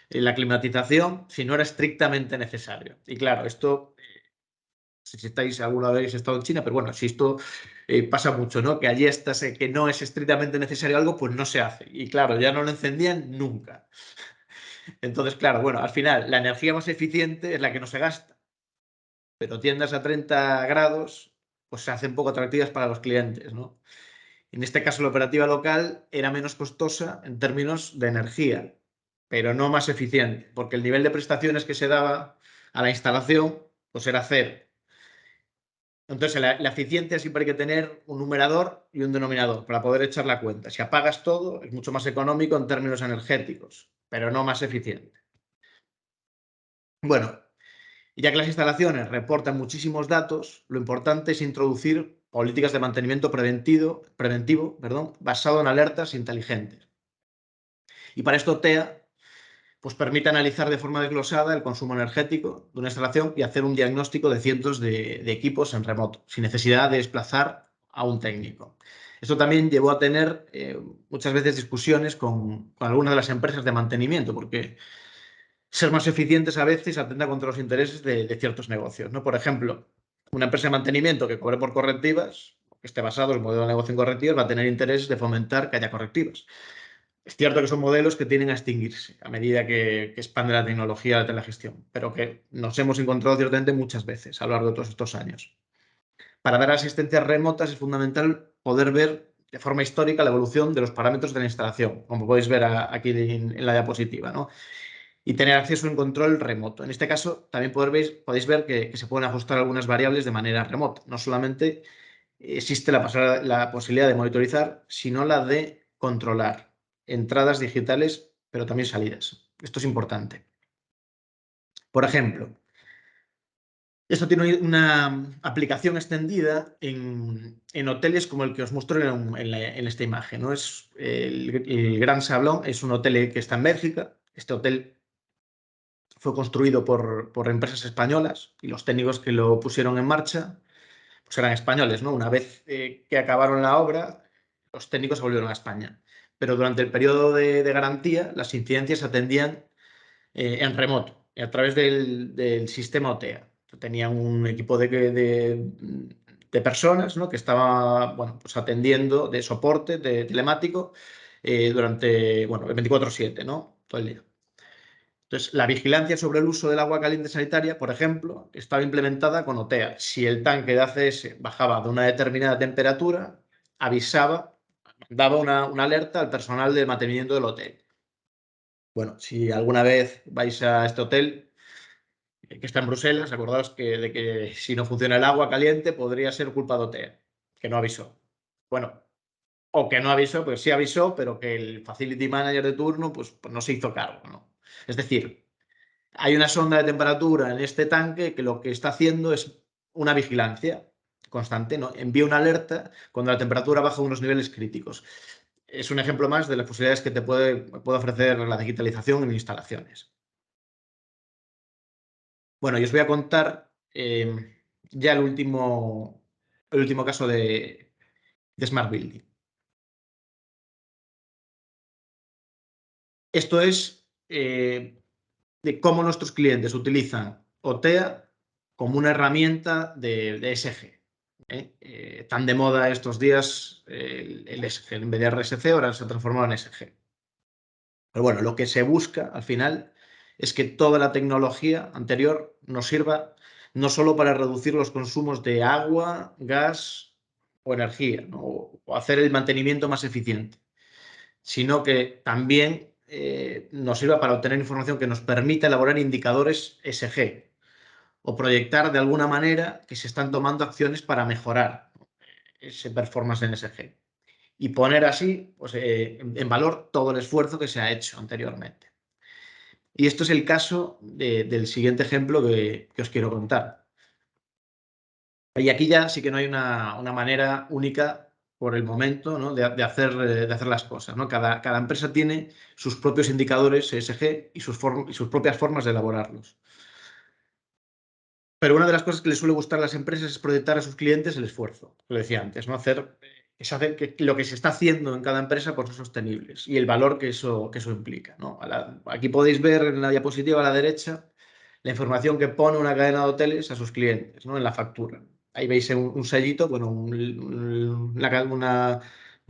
la climatización si no era estrictamente necesario. Y claro, esto, si estáis alguna vez habéis estado en China, pero bueno, si esto pasa mucho, ¿no? Que allí estás, que no es estrictamente necesario algo, pues no se hace. Y claro, ya no lo encendían nunca. Entonces, claro, bueno, al final la energía más eficiente es la que no se gasta, pero tiendas a 30 grados, pues se hacen poco atractivas para los clientes, ¿no? En este caso, la operativa local era menos costosa en términos de energía, pero no más eficiente, porque el nivel de prestaciones que se daba a la instalación pues era cero. Entonces, la eficiencia siempre hay que tener un numerador y un denominador para poder echar la cuenta. Si apagas todo, es mucho más económico en términos energéticos, pero no más eficiente. Bueno, ya que las instalaciones reportan muchísimos datos, lo importante es introducir políticas de mantenimiento preventivo, basado en alertas inteligentes. Y para esto TEA pues permite analizar de forma desglosada el consumo energético de una instalación y hacer un diagnóstico de cientos de equipos en remoto, sin necesidad de desplazar a un técnico. Esto también llevó a tener muchas veces discusiones con algunas de las empresas de mantenimiento, porque ser más eficientes a veces atenta contra los intereses de ciertos negocios, ¿no? Por ejemplo, una empresa de mantenimiento que cobre por correctivas, que esté basado en el modelo de negocio en correctivas, va a tener interés de fomentar que haya correctivas. Es cierto que son modelos que tienden a extinguirse a medida que expande la tecnología de la gestión, pero que nos hemos encontrado ciertamente muchas veces a lo largo de todos estos años. Para dar asistencias remotas es fundamental poder ver de forma histórica la evolución de los parámetros de la instalación, como podéis ver aquí en la diapositiva, ¿no? Y tener acceso a un control remoto. En este caso, también podéis ver que se pueden ajustar algunas variables de manera remota. No solamente existe la posibilidad de monitorizar, sino la de controlar entradas digitales, pero también salidas. Esto es importante. Por ejemplo, esto tiene una aplicación extendida en hoteles como el que os muestro en esta imagen, ¿no? Es el Gran Sablón, es un hotel que está en Bélgica. Este hotel fue construido por empresas españolas y los técnicos que lo pusieron en marcha pues eran españoles, ¿no? Una vez que acabaron la obra, los técnicos se volvieron a España. Pero durante el periodo de garantía, las incidencias se atendían en remoto, a través del sistema OTEA. Tenían un equipo de personas, ¿no? Que estaba bueno, pues atendiendo de soporte de telemático durante bueno, el 24/7, ¿no? Todo el día. Entonces, la vigilancia sobre el uso del agua caliente sanitaria, por ejemplo, estaba implementada con OTEA. Si el tanque de ACS bajaba de una determinada temperatura, avisaba, daba una alerta al personal de mantenimiento del hotel. Bueno, si alguna vez vais a este hotel, que está en Bruselas, acordaos de que si no funciona el agua caliente podría ser culpa de OTEA, que no avisó. Bueno, o que no avisó, pues sí avisó, pero que el facility manager de turno pues no se hizo cargo, ¿no? Es decir, hay una sonda de temperatura en este tanque que lo que está haciendo es una vigilancia constante, ¿no? Envía una alerta cuando la temperatura baja unos niveles críticos. Es un ejemplo más de las posibilidades que te puede ofrecer la digitalización en instalaciones. Bueno, y os voy a contar ya el último caso de Smart Building. Esto es de cómo nuestros clientes utilizan OTEA como una herramienta de ESG. Tan de moda estos días el ESG. En vez de RSC, ahora se ha transformado en ESG. Pero bueno, lo que se busca al final es que toda la tecnología anterior nos sirva no solo para reducir los consumos de agua, gas o energía, ¿no? O hacer el mantenimiento más eficiente, sino que también nos sirva para obtener información que nos permita elaborar indicadores ESG o proyectar de alguna manera que se están tomando acciones para mejorar ese performance en ESG y poner así pues, en valor todo el esfuerzo que se ha hecho anteriormente. Y esto es el caso del siguiente ejemplo que os quiero contar. Y aquí ya sí que no hay una manera única por el momento, ¿no? de hacer las cosas, ¿no? Cada empresa tiene sus propios indicadores ESG y sus propias formas de elaborarlos. Pero una de las cosas que les suele gustar a las empresas es proyectar a sus clientes el esfuerzo, lo decía antes, ¿no? Es hacer que lo que se está haciendo en cada empresa por ser sostenibles y el valor que eso implica, ¿no? Aquí podéis ver en la diapositiva a la derecha la información que pone una cadena de hoteles a sus clientes, ¿no? En la factura. Ahí veis un sellito, bueno, una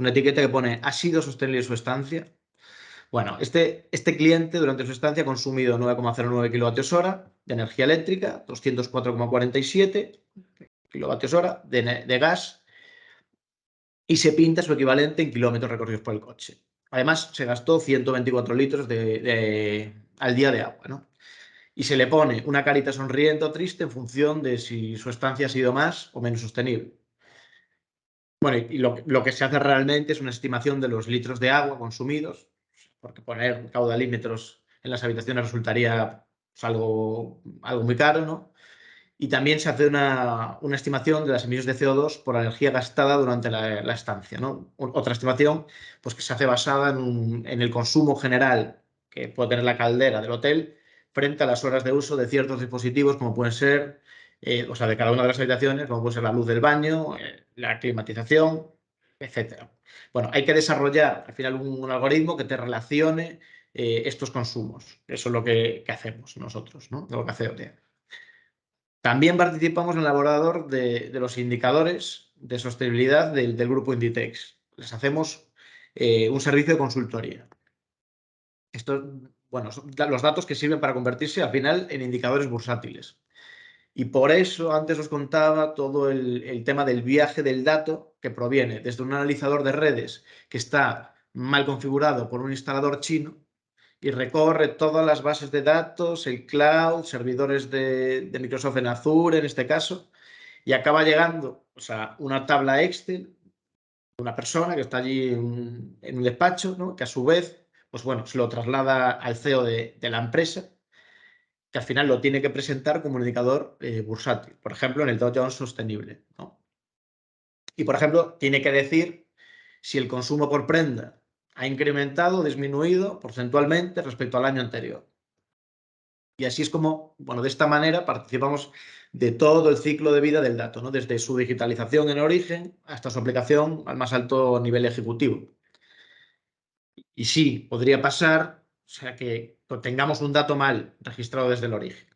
etiqueta que pone ¿ha sido sostenible su estancia? Bueno, este cliente durante su estancia ha consumido 9,09 kWh de energía eléctrica, 204,47 kWh de gas y se pinta su equivalente en kilómetros recorridos por el coche. Además, se gastó 124 litros al día de agua, ¿no? Y se le pone una carita sonriente o triste en función de si su estancia ha sido más o menos sostenible. Bueno, y lo que se hace realmente es una estimación de los litros de agua consumidos, porque poner caudalímetros en las habitaciones resultaría pues, algo muy caro, ¿no? Y también se hace una estimación de las emisiones de CO2 por la energía gastada durante la estancia, ¿no? Otra estimación pues, que se hace basada en el consumo general que puede tener la caldera del hotel frente a las horas de uso de ciertos dispositivos, como pueden ser, o sea, de cada una de las habitaciones, como puede ser la luz del baño, la climatización, etcétera. Bueno, hay que desarrollar al final un algoritmo que te relacione estos consumos. Eso es lo que hacemos nosotros, ¿no? Lo que hace OTEA. También participamos en el elaborador de los indicadores de sostenibilidad del grupo Inditex. Les hacemos un servicio de consultoría. Bueno, son los datos que sirven para convertirse al final en indicadores bursátiles. Y por eso antes os contaba todo el tema del viaje del dato que proviene desde un analizador de redes que está mal configurado por un instalador chino y recorre todas las bases de datos, el cloud, servidores de Microsoft en Azure en este caso, y acaba llegando a una tabla Excel de una persona que está allí en un despacho, ¿no? Que a su vez, pues bueno, se lo traslada al CEO de la empresa, que al final lo tiene que presentar como un indicador bursátil, por ejemplo, en el Dow Jones Sostenible, ¿no? Y, por ejemplo, tiene que decir si el consumo por prenda ha incrementado o disminuido porcentualmente respecto al año anterior. Y así es como, bueno, de esta manera participamos de todo el ciclo de vida del dato, ¿no? Desde su digitalización en origen hasta su aplicación al más alto nivel ejecutivo. Y sí, podría pasar, o sea, que tengamos un dato mal registrado desde el origen.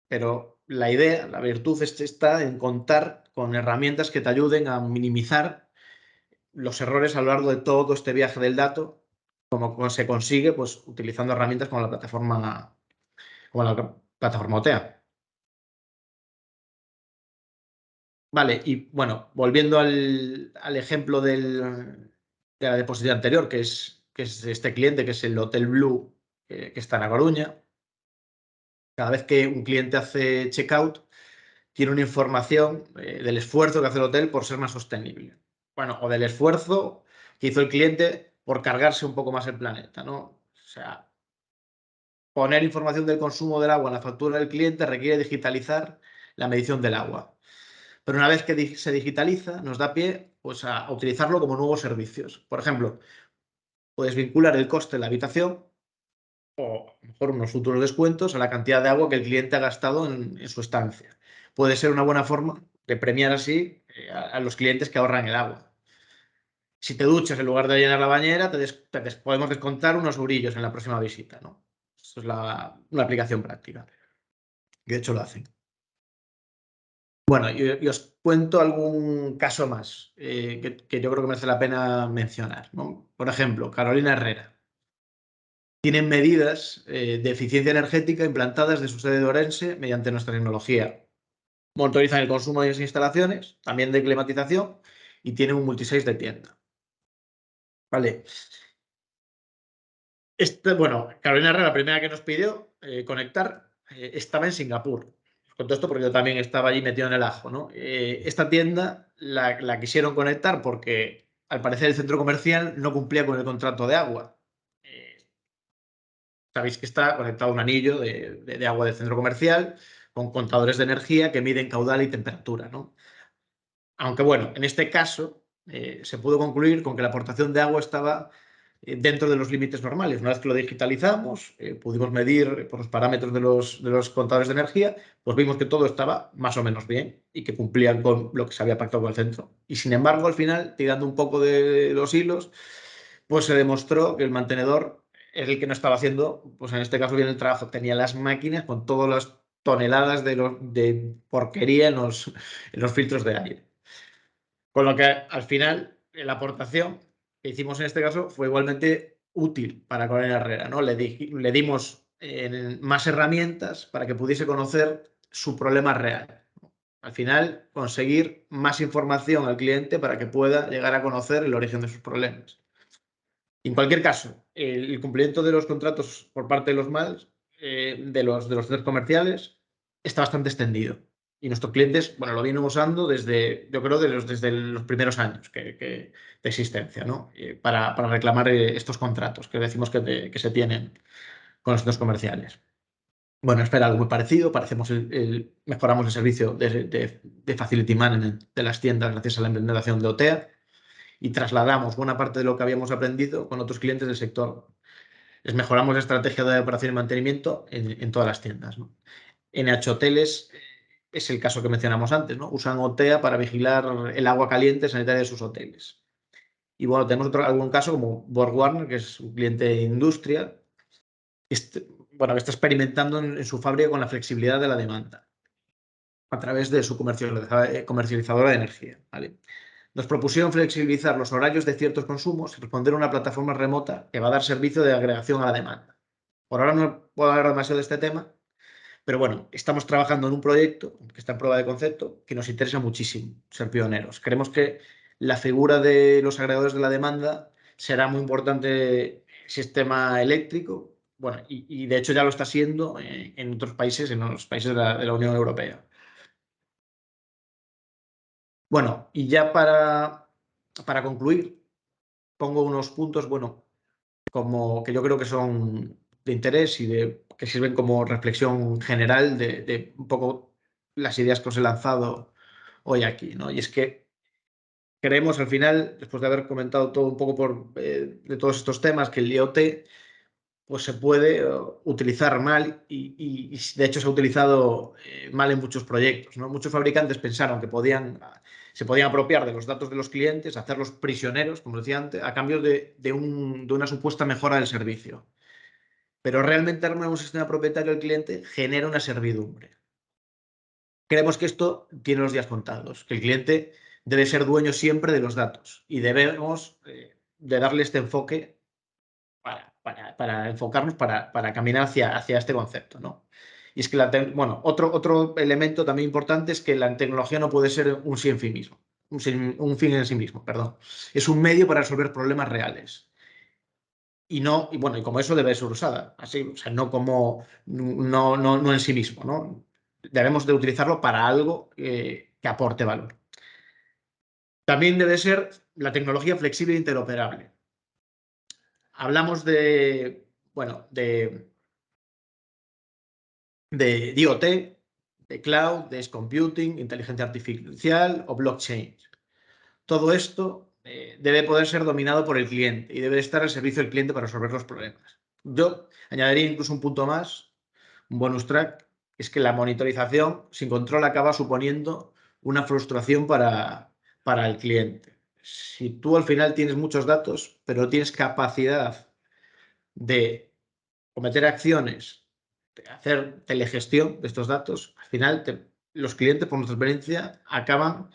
Pero la idea, la virtud está en contar con herramientas que te ayuden a minimizar los errores a lo largo de todo este viaje del dato, como se consigue pues, utilizando herramientas como la plataforma OTEA. Vale, y bueno, volviendo al ejemplo de la diapositiva anterior, que es este cliente, que es el Hotel Blue que está en A Coruña. Cada vez que un cliente hace checkout, tiene una información del esfuerzo que hace el hotel por ser más sostenible. Bueno, o del esfuerzo que hizo el cliente por cargarse un poco más el planeta, ¿no? O sea, poner información del consumo del agua en la factura del cliente requiere digitalizar la medición del agua. Pero una vez que se digitaliza, nos da pie pues, a utilizarlo como nuevos servicios. Por ejemplo, puedes vincular el coste de la habitación o a lo mejor unos futuros descuentos a la cantidad de agua que el cliente ha gastado en su estancia. Puede ser una buena forma de premiar así a los clientes que ahorran el agua. Si te duchas en lugar de llenar la bañera, podemos descontar unos eurillos en la próxima visita, ¿no? Eso es una aplicación práctica. De hecho, lo hacen. Bueno, y os cuento algún caso más que yo creo que merece la pena mencionar, ¿no? Por ejemplo, Carolina Herrera. Tienen medidas de eficiencia energética implantadas de su sede de Orense mediante nuestra tecnología. Monitorizan el consumo de las instalaciones, también de climatización, y tienen un multisite de tienda. Vale. Bueno, Carolina Herrera, la primera que nos pidió conectar, estaba en Singapur. Con todo esto porque yo también estaba allí metido en el ajo, ¿no? Esta tienda la quisieron conectar porque al parecer el centro comercial no cumplía con el contrato de agua. Sabéis que está conectado a un anillo de agua del centro comercial con contadores de energía que miden caudal y temperatura, ¿no? Aunque bueno, en este caso se pudo concluir con que la aportación de agua estaba dentro de los límites normales. Una vez que lo digitalizamos, pudimos medir por los parámetros de los contadores de energía, pues vimos que todo estaba más o menos bien y que cumplían con lo que se había pactado con el centro. Y sin embargo, al final, tirando un poco de los hilos, pues se demostró que el mantenedor es el que no estaba haciendo, pues en este caso bien el trabajo. Tenía las máquinas con todas las toneladas de porquería en los filtros de aire. Con lo que al final la aportación que hicimos en este caso fue igualmente útil para Carolina Herrera, ¿no? Le dimos más herramientas para que pudiese conocer su problema real. Al final, conseguir más información al cliente para que pueda llegar a conocer el origen de sus problemas. En cualquier caso, el cumplimiento de los contratos por parte de los MALs, de los centros comerciales, está bastante extendido. Y nuestros clientes, bueno, lo vienen usando desde, yo creo, desde los primeros años de existencia, ¿no? Para reclamar estos contratos que decimos que se tienen con los centros comerciales. Bueno, espera algo muy parecido. Mejoramos el servicio de Facility Management de las tiendas gracias a la implementación de OTEA y trasladamos buena parte de lo que habíamos aprendido con otros clientes del sector. Les mejoramos la estrategia de operación y mantenimiento en todas las tiendas, ¿no? NH Hoteles es el caso que mencionamos antes, ¿no? Usan OTEA para vigilar el agua caliente sanitaria de sus hoteles. Y bueno, tenemos algún caso como Borg Warner, que es un cliente de industria, que está experimentando en su fábrica con la flexibilidad de la demanda a través de su comercializadora de energía, ¿vale? Nos propusieron flexibilizar los horarios de ciertos consumos y responder a una plataforma remota que va a dar servicio de agregación a la demanda. Por ahora no puedo hablar demasiado de este tema, pero bueno, estamos trabajando en un proyecto que está en prueba de concepto que nos interesa muchísimo ser pioneros. Creemos que la figura de los agregadores de la demanda será muy importante en el sistema eléctrico, bueno, y de hecho ya lo está siendo en otros países, en los países de la Unión Europea. Bueno, y ya para concluir, pongo unos puntos, bueno, como que yo creo que son de interés y que sirven como reflexión general de un poco las ideas que os he lanzado hoy aquí, ¿no? Y es que creemos al final, después de haber comentado todo un poco de todos estos temas, que el IoT pues se puede utilizar mal y de hecho se ha utilizado mal en muchos proyectos, ¿no? Muchos fabricantes pensaron que se podían apropiar de los datos de los clientes, hacerlos prisioneros, como decía antes, a cambio de una supuesta mejora del servicio. Pero realmente armar un sistema propietario del cliente genera una servidumbre. Creemos que esto tiene los días contados, que el cliente debe ser dueño siempre de los datos y debemos de darle este enfoque para enfocarnos, para caminar hacia este concepto, ¿no? Y es que, otro elemento también importante es que la tecnología no puede ser un fin en sí mismo, un fin en sí mismo, perdón. Es un medio para resolver problemas reales. y bueno, y como eso debe ser usada, así, o sea, no como, no en sí mismo, ¿no? Debemos de utilizarlo para algo que aporte valor. También debe ser la tecnología flexible e interoperable. Hablamos bueno, de IoT, de cloud, de edge computing, inteligencia artificial o blockchain. Todo esto debe poder ser dominado por el cliente y debe estar al servicio del cliente para resolver los problemas. Yo añadiría incluso un punto más, un bonus track, es que la monitorización sin control acaba suponiendo una frustración para el cliente. Si tú al final tienes muchos datos, pero no tienes capacidad de cometer acciones, de hacer telegestión de estos datos, al final los clientes, por nuestra experiencia, acaban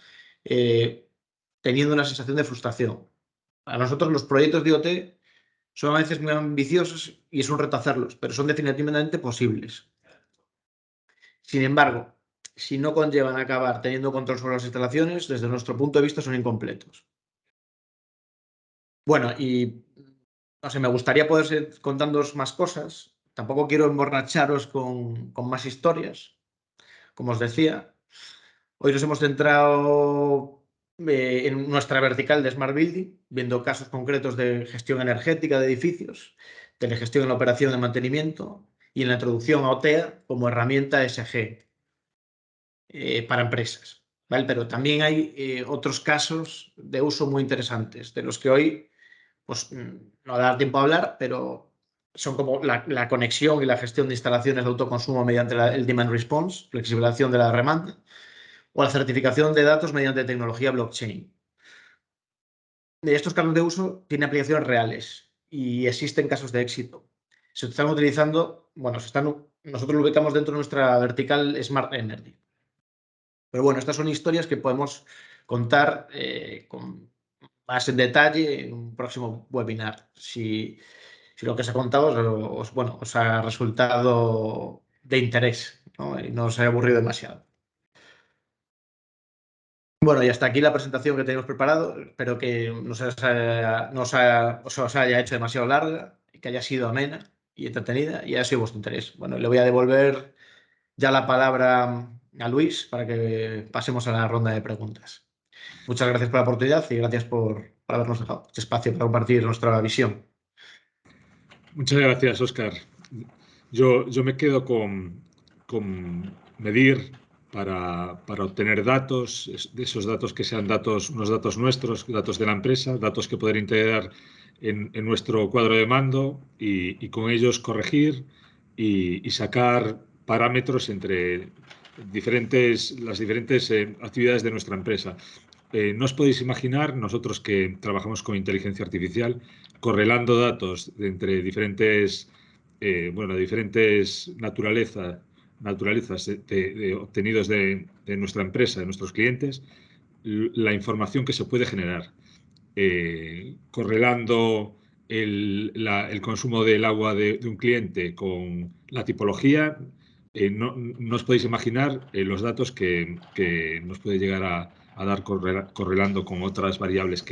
teniendo una sensación de frustración. A nosotros los proyectos de IoT son a veces muy ambiciosos y es un reto hacerlos, pero son definitivamente posibles. Sin embargo, si no conllevan a acabar teniendo control sobre las instalaciones, desde nuestro punto de vista son incompletos. Bueno, y no sé, me gustaría poder seguir contándoos más cosas. Tampoco quiero emborracharos con más historias. Como os decía, hoy nos hemos centrado en nuestra vertical de Smart Building, viendo casos concretos de gestión energética de edificios, de la gestión en la operación de mantenimiento y en la introducción a OTEA como herramienta SG para empresas. ¿Vale? Pero también hay otros casos de uso muy interesantes, de los que hoy pues, no da tiempo a hablar, pero son como la conexión y la gestión de instalaciones de autoconsumo mediante el demand response, flexibilización de la demanda, o la certificación de datos mediante tecnología blockchain. Estos casos de uso tienen aplicaciones reales y existen casos de éxito. Se están utilizando, bueno, nosotros lo ubicamos dentro de nuestra vertical Smart Energy. Pero bueno, estas son historias que podemos contar con más en detalle en un próximo webinar. Si lo que os he contado os ha resultado de interés, ¿no? Y no os haya aburrido demasiado. Bueno, y hasta aquí la presentación que tenemos preparado. Espero que no os haya hecho demasiado larga y que haya sido amena y entretenida y haya sido vuestro interés. Bueno, le voy a devolver ya la palabra a Luis para que pasemos a la ronda de preguntas. Muchas gracias por la oportunidad y gracias por habernos dejado este espacio para compartir nuestra visión. Muchas gracias, Óscar. Yo me quedo con medir para obtener datos, de esos datos que sean unos datos nuestros, datos de la empresa, datos que poder integrar en nuestro cuadro de mando y con ellos corregir y sacar parámetros entre las diferentes actividades de nuestra empresa. No os podéis imaginar, nosotros que trabajamos con inteligencia artificial, correlando datos entre diferentes naturalezas obtenidos de nuestra empresa, de nuestros clientes, la información que se puede generar, correlando el consumo del agua de un cliente con la tipología. No os podéis imaginar los datos que nos puede llegar a dar correlando con otras variables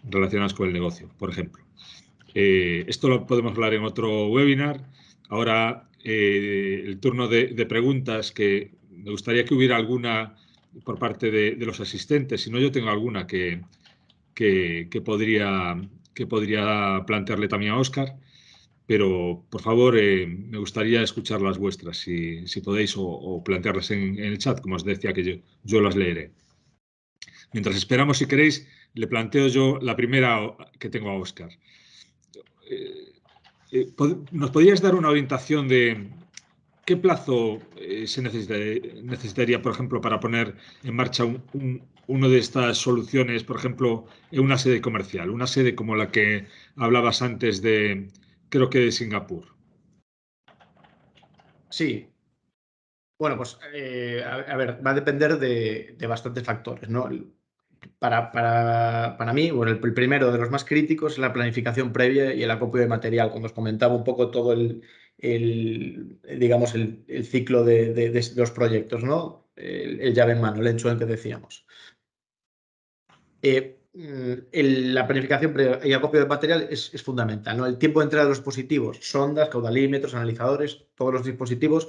relacionadas con el negocio, por ejemplo. Esto lo podemos hablar en otro webinar. Ahora el turno de preguntas, que me gustaría que hubiera alguna por parte de los asistentes. Si no, yo tengo alguna que podría plantearle también a Óscar. Pero, por favor, me gustaría escuchar las vuestras, si podéis, o plantearlas en el chat, como os decía, que yo las leeré. Mientras esperamos, si queréis, le planteo yo la primera que tengo a Óscar. ¿Nos podrías dar una orientación de qué plazo se necesitaría, por ejemplo, para poner en marcha una de estas soluciones, por ejemplo, en una sede comercial, una sede como la que hablabas antes creo que de Singapur? Sí, bueno, pues a ver, va a depender de bastantes factores, ¿no? Para mí, bueno, el primero de los más críticos es la planificación previa y el acopio de material, cuando os comentaba un poco todo digamos, el ciclo de los proyectos, ¿no? El llave en mano, el end-to-end que decíamos. la planificación y acopio de material es fundamental, ¿no? El tiempo de entrega de los dispositivos, sondas, caudalímetros, analizadores, todos los dispositivos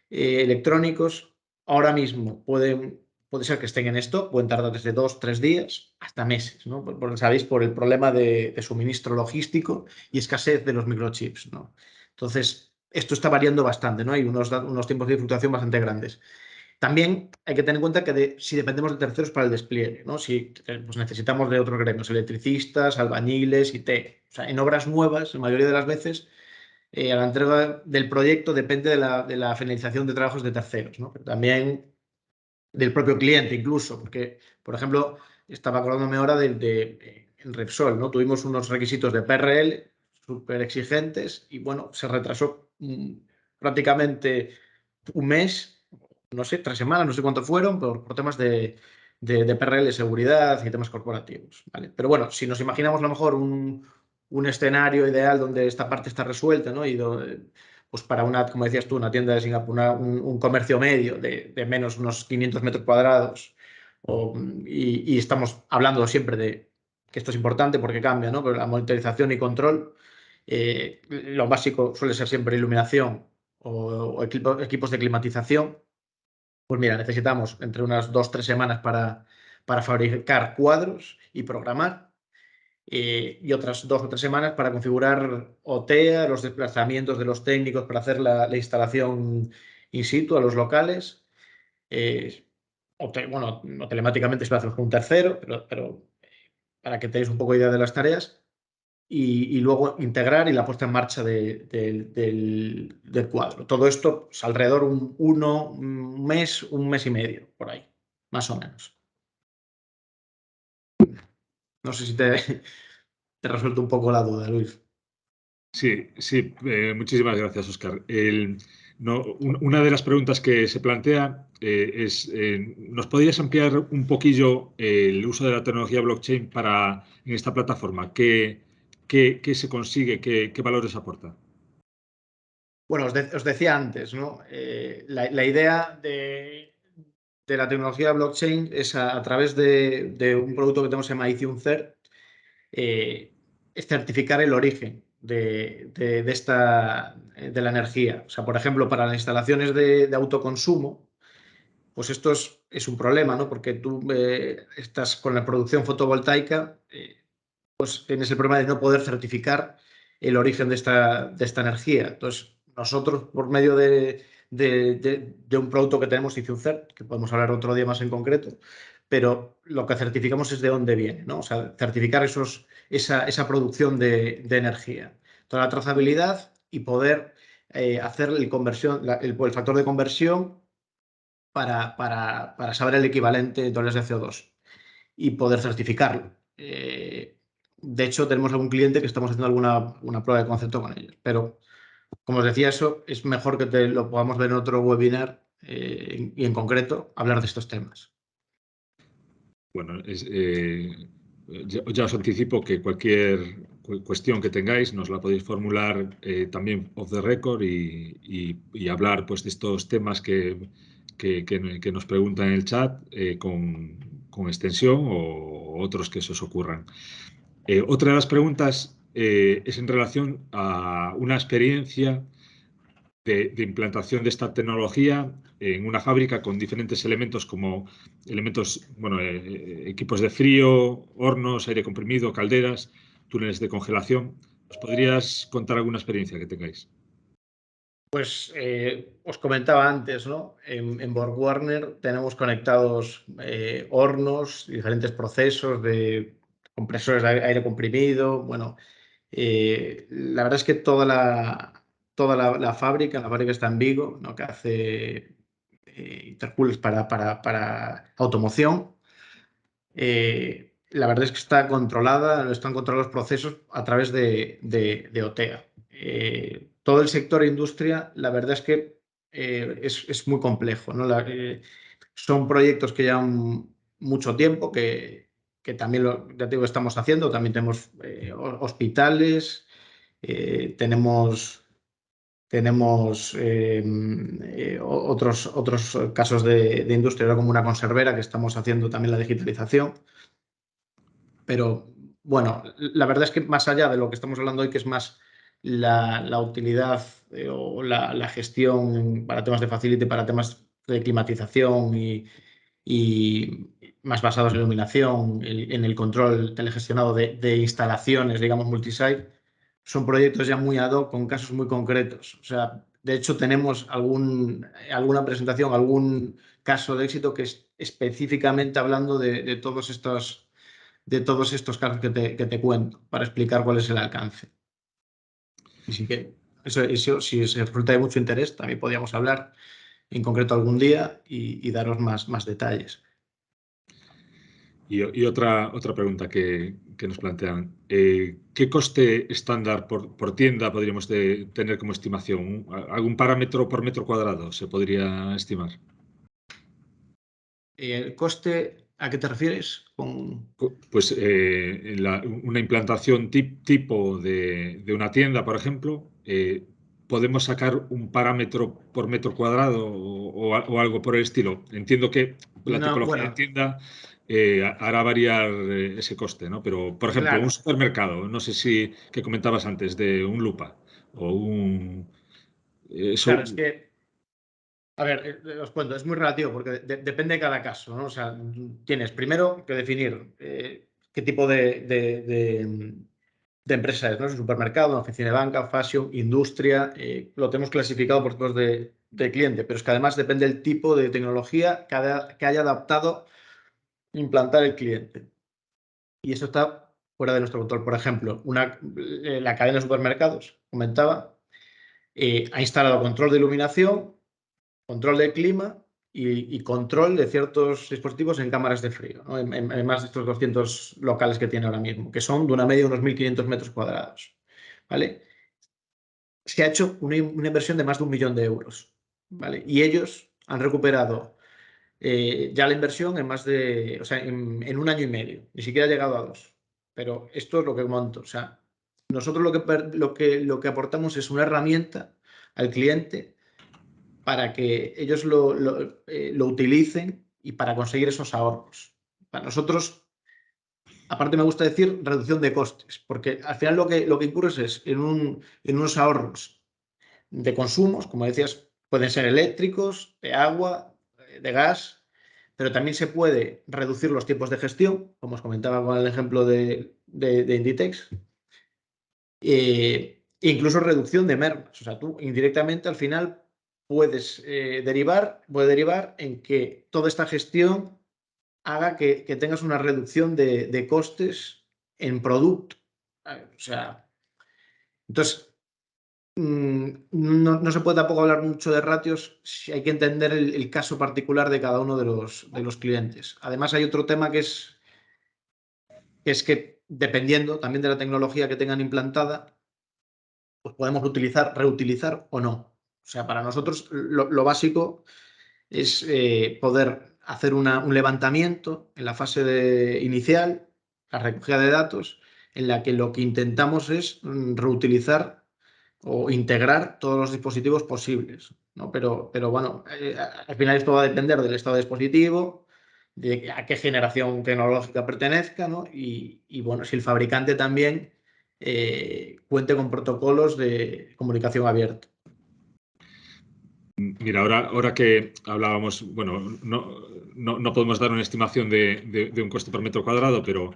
electrónicos, ahora mismo puede ser que estén en esto, pueden tardar desde 2-3 días hasta meses, ¿no? Sabéis, por el problema de suministro logístico y escasez de los microchips, ¿no? Entonces, esto está variando bastante, ¿no? Hay unos tiempos de fluctuación bastante grandes. También hay que tener en cuenta que si dependemos de terceros para el despliegue, ¿no? Si pues necesitamos de otros gremios, electricistas, albañiles, IT. O sea, en obras nuevas, la mayoría de las veces, a la entrega del proyecto depende de la finalización de trabajos de terceros, ¿no? Pero también del propio cliente incluso, porque, por ejemplo, estaba acordándome ahora en Repsol, ¿no? Tuvimos unos requisitos de PRL súper exigentes y, bueno, se retrasó prácticamente un mes, no sé, 3 semanas, no sé cuánto fueron, por temas de PRL, seguridad y temas corporativos, ¿vale? Pero bueno, si nos imaginamos a lo mejor un escenario ideal donde esta parte está resuelta, ¿no? Pues para como decías tú, una tienda de Singapur, un comercio medio de menos unos 500 metros cuadrados, y estamos hablando siempre de que esto es importante porque cambia, ¿no? Pero la monitorización y control, lo básico suele ser siempre iluminación o equipos de climatización. Pues mira, necesitamos entre unas 2-3 semanas para fabricar cuadros y programar, y otras 2 o 3 semanas para configurar OTEA, los desplazamientos de los técnicos para hacer la instalación in situ a los locales. Bueno, no telemáticamente se lo hacemos con un tercero, pero para que tengáis un poco de idea de las tareas. Y luego integrar y la puesta en marcha del cuadro. Todo esto pues, alrededor un mes y medio, por ahí, más o menos. No sé si te resuelto un poco la duda, Luis. Sí, sí, muchísimas gracias, Óscar. Una de las preguntas que se plantea es, ¿nos podrías ampliar un poquillo el uso de la tecnología blockchain en esta plataforma? ¿Qué se consigue? ¿Qué valores aporta? Bueno, os decía antes, ¿no? La idea de la tecnología blockchain es a través de un producto que tenemos que se llama Ethereum Cert, es certificar el origen de la energía. O sea, por ejemplo, para las instalaciones de autoconsumo, pues esto es un problema, ¿no? Porque tú estás con la producción fotovoltaica, pues tienes el problema de no poder certificar el origen de esta energía. Entonces, nosotros, por medio de un producto que tenemos, ICUCERT, que podemos hablar otro día más en concreto, pero lo que certificamos es de dónde viene, ¿no? O sea, certificar esa producción de energía. Toda la trazabilidad y poder hacer el factor de conversión para saber el equivalente en toneladas de CO2 y poder certificarlo. De hecho, tenemos algún cliente que estamos haciendo una prueba de concepto con ellos. Pero, como os decía, eso es mejor que lo podamos ver en otro webinar y en concreto hablar de estos temas. Bueno, ya os anticipo que cualquier cuestión que tengáis nos la podéis formular también off the record y hablar pues, de estos temas que nos preguntan en el chat con extensión o otros que se os ocurran. Otra de las preguntas es en relación a una experiencia de implantación de esta tecnología en una fábrica con diferentes elementos como elementos, bueno, equipos de frío, hornos, aire comprimido, calderas, túneles de congelación. ¿Os podrías contar alguna experiencia que tengáis? Pues os comentaba antes, ¿no? En BorgWarner tenemos conectados hornos, diferentes procesos de compresores de aire comprimido. Bueno, la verdad es que la fábrica está en Vigo, ¿no? Que hace intercoolers para automoción. La verdad es que están controlados los procesos a través de OTEA. Todo el sector industria, la verdad es que es muy complejo, ¿no? Son proyectos que llevan mucho tiempo, que también ya te digo, estamos haciendo. También tenemos hospitales, tenemos otros casos de industria, como una conservera, que estamos haciendo también la digitalización. Pero bueno, la verdad es que más allá de lo que estamos hablando hoy, que es más la utilidad o la gestión para temas de facility, para temas de climatización y más basados en iluminación, en el control telegestionado de instalaciones, digamos, multisite, son proyectos ya muy ad hoc con casos muy concretos. O sea, de hecho, tenemos alguna presentación, algún caso de éxito que es específicamente hablando de todos estos casos que te cuento, para explicar cuál es el alcance. Así que eso, si os resulta de mucho interés, también podríamos hablar en concreto algún día y daros más detalles. Y otra pregunta que nos plantean. ¿Qué coste estándar por tienda podríamos tener como estimación? ¿Algún parámetro por metro cuadrado se podría estimar? ¿El coste a qué te refieres? Pues una implantación tipo de una tienda, por ejemplo, ¿podemos sacar un parámetro por metro cuadrado o algo por el estilo? Entiendo que la No, tipología de bueno, tienda hará variar ese coste, ¿no? Pero, por ejemplo, un claro, supermercado, no sé si que comentabas antes de un Lupa o un... claro, Eso, es que, a ver, os cuento, es muy relativo porque depende de cada caso, ¿no? O sea, tienes primero que definir qué tipo de empresa es, ¿no? Es un supermercado, una oficina de banca, fashion, industria, lo tenemos clasificado por tipos de cliente, pero es que además depende del tipo de tecnología que haya adaptado implantar el cliente. Y eso está fuera de nuestro control. Por ejemplo, la cadena de supermercados, comentaba, ha instalado control de iluminación, control de clima y control de ciertos dispositivos en cámaras de frío, ¿no? En más de estos 200 locales que tiene ahora mismo, que son de una media de unos 1.500 metros cuadrados. ¿Vale? Se ha hecho una inversión de más de 1 millón de euros. ¿Vale? Y ellos han recuperado ya la inversión en o sea, en 1 año y medio. Ni siquiera ha llegado a 2. Pero esto es lo que monto. O sea, nosotros lo que aportamos es una herramienta al cliente para que ellos lo utilicen y para conseguir esos ahorros. Para nosotros, aparte me gusta decir reducción de costes, porque al final lo que incurres es en unos ahorros de consumos, como decías, pueden ser eléctricos, de agua, de gas, pero también se puede reducir los tiempos de gestión, como os comentaba con el ejemplo de Inditex, incluso reducción de mermas. O sea, tú indirectamente al final puede derivar en que toda esta gestión haga que tengas una reducción de costes en producto. O sea, entonces, no se puede tampoco hablar mucho de ratios si hay que entender el caso particular de cada uno de los clientes. Además, hay otro tema que dependiendo también de la tecnología que tengan implantada, pues podemos reutilizar o no. O sea, para nosotros lo básico es poder hacer un levantamiento en la fase inicial, la recogida de datos, en la que lo que intentamos es reutilizar o integrar todos los dispositivos posibles, ¿no? Pero bueno, al final esto va a depender del estado de dispositivo, de a qué generación tecnológica pertenezca, ¿no? Y bueno, si el fabricante también cuente con protocolos de comunicación abierta. mira, ahora que hablábamos, bueno, no podemos dar una estimación de un coste por metro cuadrado, pero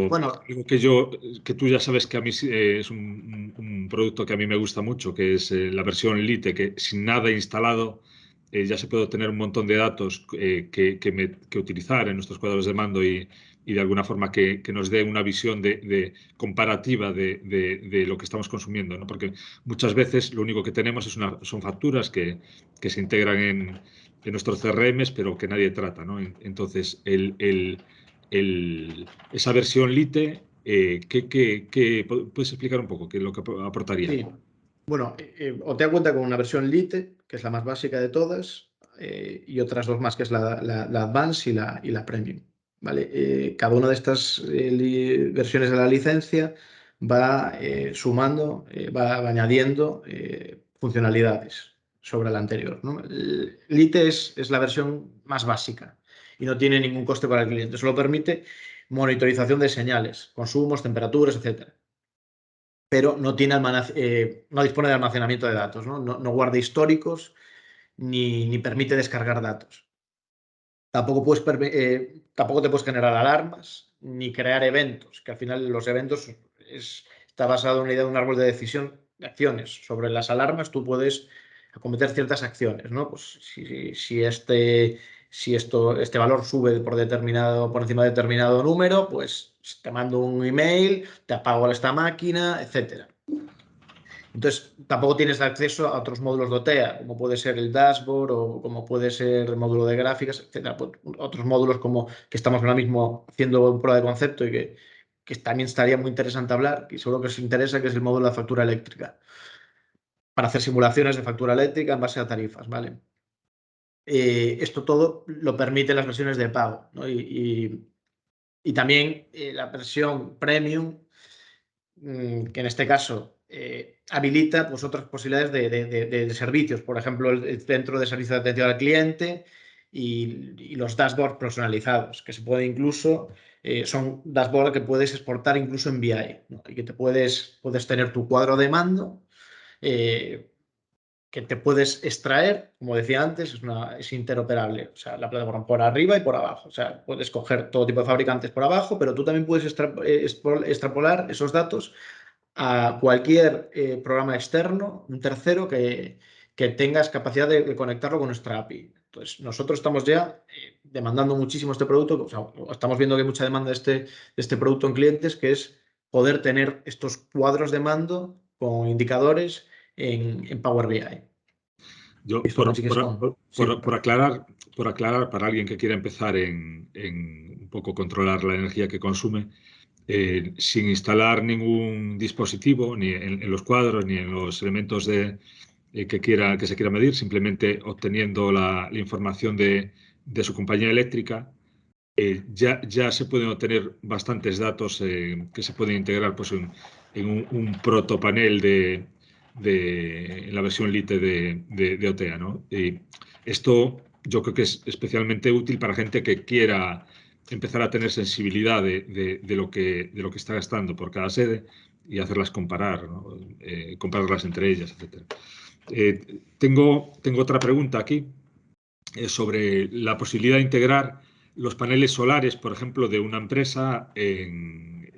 Bueno, algo que tú ya sabes que a mí es un producto que a mí me gusta mucho, que es la versión Lite, que sin nada instalado ya se puede obtener un montón de datos que utilizar en nuestros cuadros de mando y de alguna forma que nos dé una visión de comparativa de lo que estamos consumiendo, ¿no? Porque muchas veces lo único que tenemos son facturas que se integran en nuestros CRMs, pero que nadie trata, ¿no? Entonces, esa versión Lite, ¿puedes explicar un poco qué es lo que aportaría? sí. Bueno, o te cuenta con una versión Lite, que es la más básica de todas, y otras dos más, que es la Advance y la Premium. ¿Vale? Cada una de estas versiones de la licencia va sumando, va añadiendo funcionalidades sobre la anterior, ¿no? El Lite es la versión más básica y no tiene ningún coste para el cliente. Solo permite monitorización de señales, consumos, temperaturas, etc. Pero no dispone de almacenamiento de datos, no guarda históricos ni permite descargar datos. Tampoco te puedes generar alarmas ni crear eventos, que al final los eventos está basado en una idea de un árbol de decisión de acciones. Sobre las alarmas tú puedes acometer ciertas acciones, ¿no? Pues si este valor sube por encima de determinado número, pues te mando un email, te apago esta máquina, etcétera. Entonces, tampoco tienes acceso a otros módulos de OTEA, como puede ser el dashboard o como puede ser el módulo de gráficas, etcétera. Otros módulos como que estamos ahora mismo haciendo un prueba de concepto y que también estaría muy interesante hablar, y seguro que os interesa, que es el módulo de factura eléctrica, para hacer simulaciones de factura eléctrica en base a tarifas, ¿vale? Esto todo lo permiten las versiones de pago, ¿no? Y también la versión premium, que en este caso habilita pues, otras posibilidades de servicios, por ejemplo, el centro de servicio de atención al cliente y los dashboards personalizados, que se puede incluso, son dashboards que puedes exportar incluso en BI, ¿no? Y que puedes tener tu cuadro de mando, que te puedes extraer, como decía antes, es interoperable, o sea, la plataforma por arriba y por abajo, o sea, puedes coger todo tipo de fabricantes por abajo, pero tú también puedes extrapolar esos datos a cualquier programa externo, un tercero que tengas capacidad de conectarlo con nuestra API. Entonces, nosotros estamos ya demandando muchísimo este producto, o sea, estamos viendo que hay mucha demanda de este producto en clientes, que es poder tener estos cuadros de mando con indicadores en Power BI. Yo, Esto también sí que es con... Sí, por aclarar, para alguien que quiera empezar en un poco controlar la energía que consume, sin instalar ningún dispositivo, ni en los cuadros, ni en los elementos que se quiera medir, simplemente obteniendo la información de su compañía eléctrica, ya se pueden obtener bastantes datos que se pueden integrar pues, en un protopanel en la versión Lite de OTEA, ¿no? Y esto yo creo que es especialmente útil para gente que quiera empezar a tener sensibilidad de lo que está gastando por cada sede y hacerlas comparar, ¿no? Compararlas entre ellas, etc. Tengo otra pregunta aquí sobre la posibilidad de integrar los paneles solares, por ejemplo, de una empresa en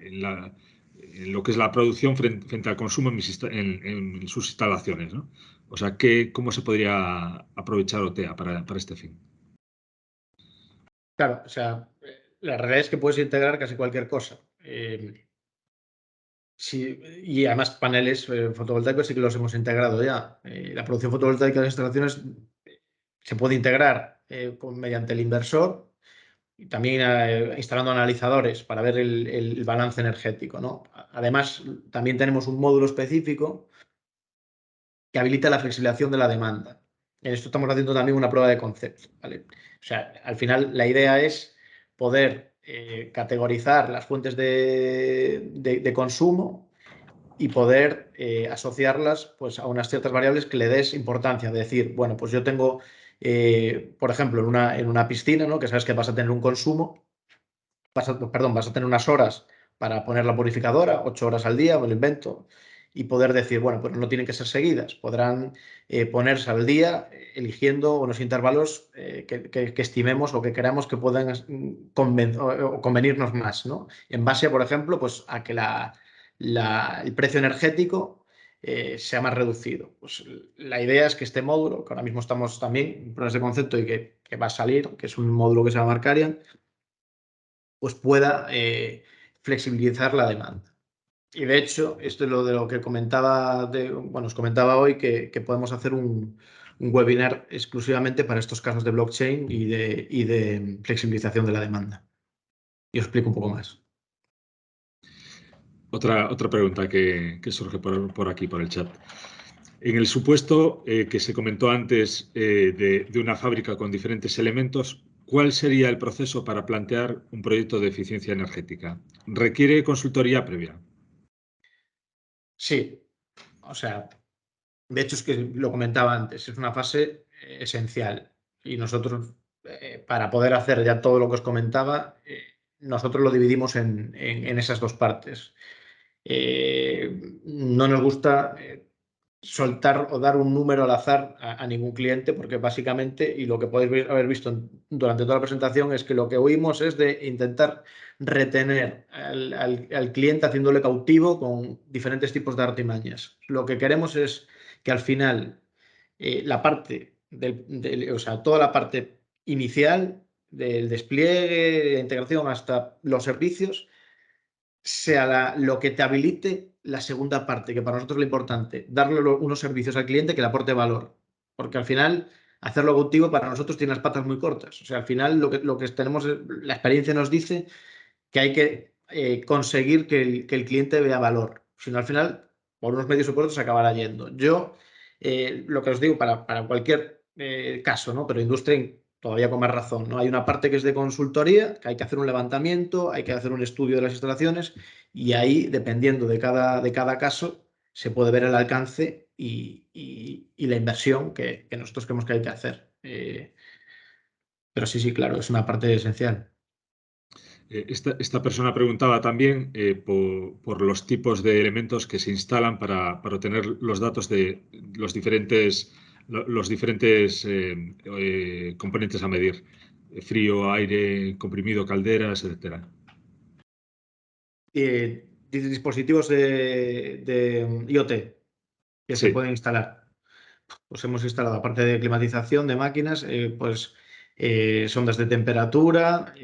lo que es la producción frente al consumo en sus instalaciones, ¿no? O sea, ¿cómo se podría aprovechar OTEA para este fin? claro, o sea, la realidad es que puedes integrar casi cualquier cosa. Sí, y además paneles fotovoltaicos sí que los hemos integrado ya. La producción fotovoltaica de las instalaciones se puede integrar mediante el inversor y también instalando analizadores para ver el balance energético, ¿no? Además, también tenemos un módulo específico que habilita la flexibilización de la demanda. En esto estamos haciendo también una prueba de concepto, ¿vale? O sea, al final la idea es poder categorizar las fuentes de consumo y poder asociarlas pues, a unas ciertas variables que le des importancia. De decir, bueno, pues yo tengo, por ejemplo, en una piscina, ¿no? Que sabes que vas a tener un consumo, vas a tener unas horas para poner la purificadora, 8 horas al día, me lo invento, y poder decir, bueno, pues no tienen que ser seguidas, podrán ponerse al día eligiendo unos intervalos que estimemos o que creamos que puedan o convenirnos más, ¿no? En base, por ejemplo, pues a que el precio energético sea más reducido. Pues la idea es que este módulo, que ahora mismo estamos también en pruebas de concepto y que va a salir, que es un módulo que se llama Markarian, pues pueda flexibilizar la demanda. Y de hecho, esto es lo de lo que comentaba, bueno, os comentaba hoy que podemos hacer un webinar exclusivamente para estos casos de blockchain y de flexibilización de la demanda. Y os explico un poco más. Otra pregunta que surge por aquí, por el chat. En el supuesto que se comentó antes de una fábrica con diferentes elementos, ¿cuál sería el proceso para plantear un proyecto de eficiencia energética? ¿Requiere consultoría previa? Sí, o sea, de hecho es que lo comentaba antes, es una fase esencial. Y nosotros, para poder hacer ya todo lo que os comentaba, nosotros lo dividimos en esas dos partes. No nos gusta soltar o dar un número al azar a ningún cliente, porque básicamente, y lo que podéis haber visto durante toda la presentación, es que lo que oímos es de intentar retener al cliente haciéndole cautivo con diferentes tipos de artimañas. Lo que queremos es que al final la parte o sea, toda la parte inicial del despliegue, de la integración hasta los servicios, sea lo que te habilite la segunda parte, que para nosotros es lo importante, darle unos servicios al cliente que le aporte valor. Porque al final, hacerlo contigo para nosotros tiene las patas muy cortas. O sea, al final lo que tenemos, la experiencia nos dice que hay que conseguir que el cliente vea valor. Si no, al final, por unos medios o por otros, se acabará yendo. Yo, lo que os digo, para cualquier caso, ¿no? Pero industria todavía con más razón, ¿no? Hay una parte que es de consultoría, que hay que hacer un levantamiento, hay que hacer un estudio de las instalaciones y ahí, dependiendo de cada caso, se puede ver el alcance y la inversión que nosotros creemos que hay que hacer. Pero sí, sí, claro, es una parte esencial. Esta persona preguntaba también por los tipos de elementos que se instalan para obtener los datos de los diferentes componentes a medir. Frío, aire, comprimido, calderas, etcétera. Dispositivos de IoT que se Sí, pueden instalar. Pues hemos instalado, aparte de climatización de máquinas, pues sondas de temperatura,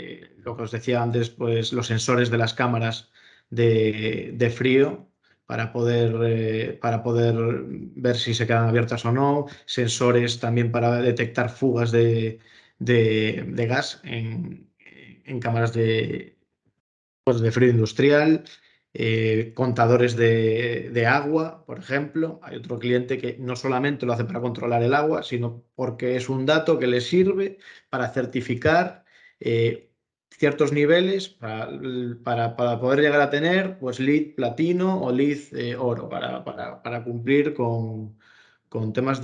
lo que os decía antes, pues los sensores de las cámaras de frío para poder ver si se quedan abiertas o no, sensores también para detectar fugas de gas en cámaras pues de frío industrial, contadores de agua, por ejemplo. Hay otro cliente que no solamente lo hace para controlar el agua, sino porque es un dato que le sirve para certificar ciertos niveles para poder llegar a tener pues LEED platino o LEED oro, para cumplir con temas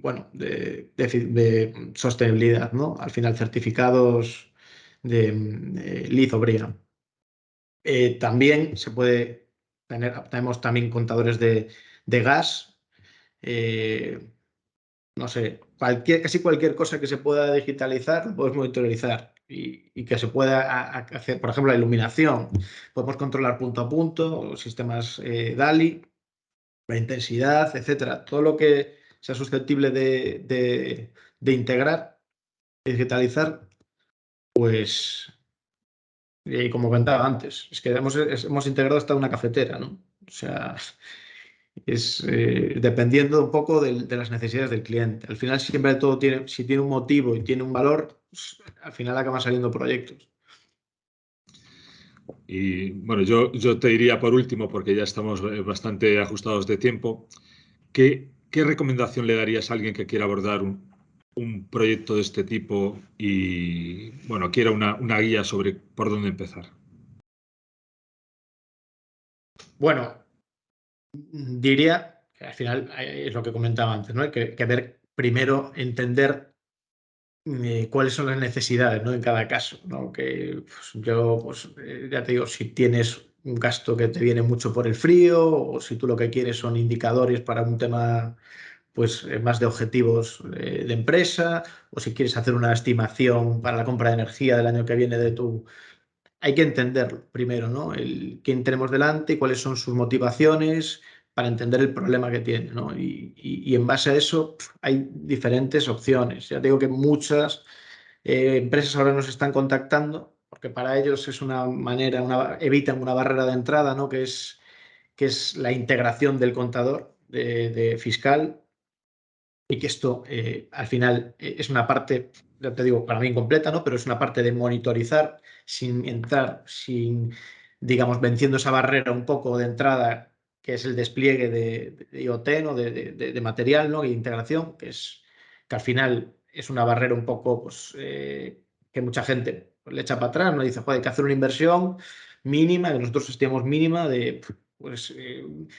bueno, de sostenibilidad, ¿no? Al final, certificados de Liz O'Brien. También se puede tenemos también contadores de gas, eh, no sé, casi cualquier cosa que se pueda digitalizar lo podemos monitorizar y que se pueda hacer, por ejemplo, la iluminación. Podemos controlar punto a punto, sistemas DALI, la intensidad, etcétera. Todo lo que sea susceptible de integrar, digitalizar, pues y como comentaba antes, es que hemos integrado hasta una cafetera, ¿no? O sea, es dependiendo un poco de las necesidades del cliente. Al final siempre todo tiene, si tiene un motivo y tiene un valor, pues, al final acaban saliendo proyectos. y bueno, yo te diría por último, porque ya estamos bastante ajustados de tiempo, ¿qué recomendación le darías a alguien que quiera abordar un proyecto de este tipo y, bueno, quiera una guía sobre por dónde empezar? Bueno, diría que al final es lo que comentaba antes, ¿no? Hay que ver primero, entender cuáles son las necesidades, ¿no? En cada caso, ¿no? Que pues, yo, pues, ya te digo, si tienes un gasto que te viene mucho por el frío o si tú lo que quieres son indicadores para un tema pues más de objetivos de empresa o si quieres hacer una estimación para la compra de energía del año que viene de tu... Hay que entender primero, ¿no? Quién tenemos delante y cuáles son sus motivaciones para entender el problema que tiene, ¿no? Y en base a eso hay diferentes opciones. Ya te digo que muchas empresas ahora nos están contactando porque para ellos es una manera, evitan una barrera de entrada, ¿no? Que es la integración del contador de fiscal y que esto al final es una parte, ya te digo, para mí incompleta, ¿no? Pero es una parte de monitorizar sin entrar, digamos, venciendo esa barrera un poco de entrada, que es el despliegue de IoT, ¿no? De material, ¿no? Y integración, que al final es una barrera un poco, pues, que mucha gente pues, le echa para atrás, ¿no? Dice, joder, hay que hacer una inversión mínima, que nosotros estimamos mínima de, pues,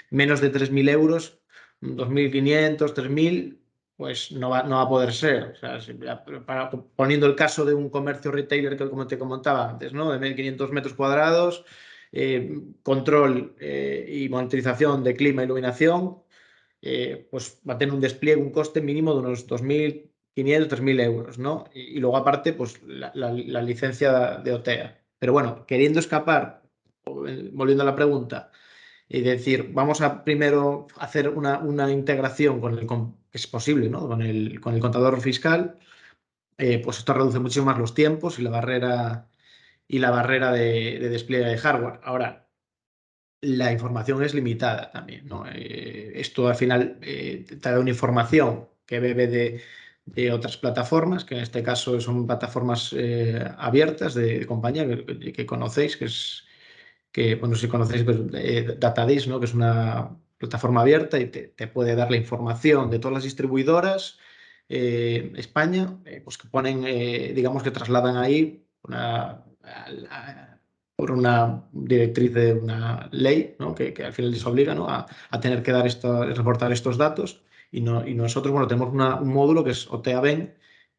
menos de 3.000 euros, 2.500, 3.000 pues no va a poder ser. O sea, poniendo el caso de un comercio retailer que, como te comentaba antes, ¿no? De 1.500 metros cuadrados, control y monitorización de clima e iluminación, pues va a tener un despliegue, un coste mínimo de unos 2.500, 3.000 euros, ¿no? Y luego aparte, pues la licencia de OTEA. Pero bueno, queriendo escapar, volviendo a la pregunta, y decir, vamos a primero hacer una integración que es posible, ¿no? Con el contador fiscal, pues esto reduce muchísimo más los tiempos y la barrera de despliegue de hardware. Ahora, la información es limitada también, ¿no? Esto al final te da una información que bebe de otras plataformas, que en este caso son plataformas abiertas de compañía que conocéis, bueno, si conocéis pues, Datadis, ¿no? Que es una plataforma abierta y te puede dar la información de todas las distribuidoras España, pues que ponen, digamos que trasladan ahí por una directriz de una ley, ¿no? que al final les obliga, ¿no? a tener que reportar estos datos y nosotros, bueno, tenemos un módulo que es OTEA-BEN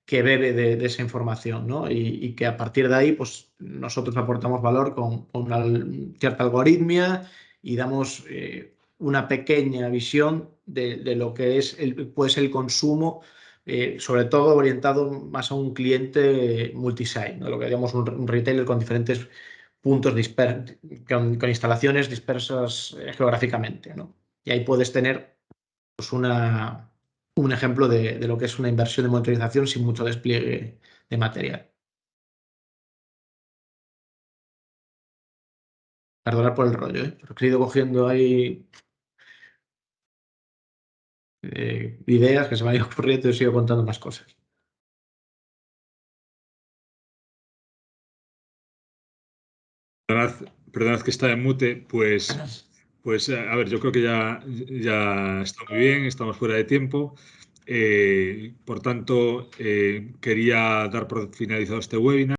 que bebe de esa información, ¿no? Y que a partir de ahí, pues nosotros aportamos valor con una cierta algoritmia y damos una pequeña visión de lo que puede ser el consumo, sobre todo orientado más a un cliente multisite, ¿no? Lo que llamamos un retailer con diferentes puntos con instalaciones dispersas geográficamente, ¿no? Y ahí puedes tener pues, un ejemplo de lo que es una inversión de monitorización sin mucho despliegue de material. Perdonad por el rollo, pero he ido cogiendo ahí ideas que se me han ido ocurriendo y sigo contando más cosas. Perdonad que está en mute, pues a ver, yo creo que ya está muy bien, estamos fuera de tiempo. Por tanto, quería dar por finalizado este webinar.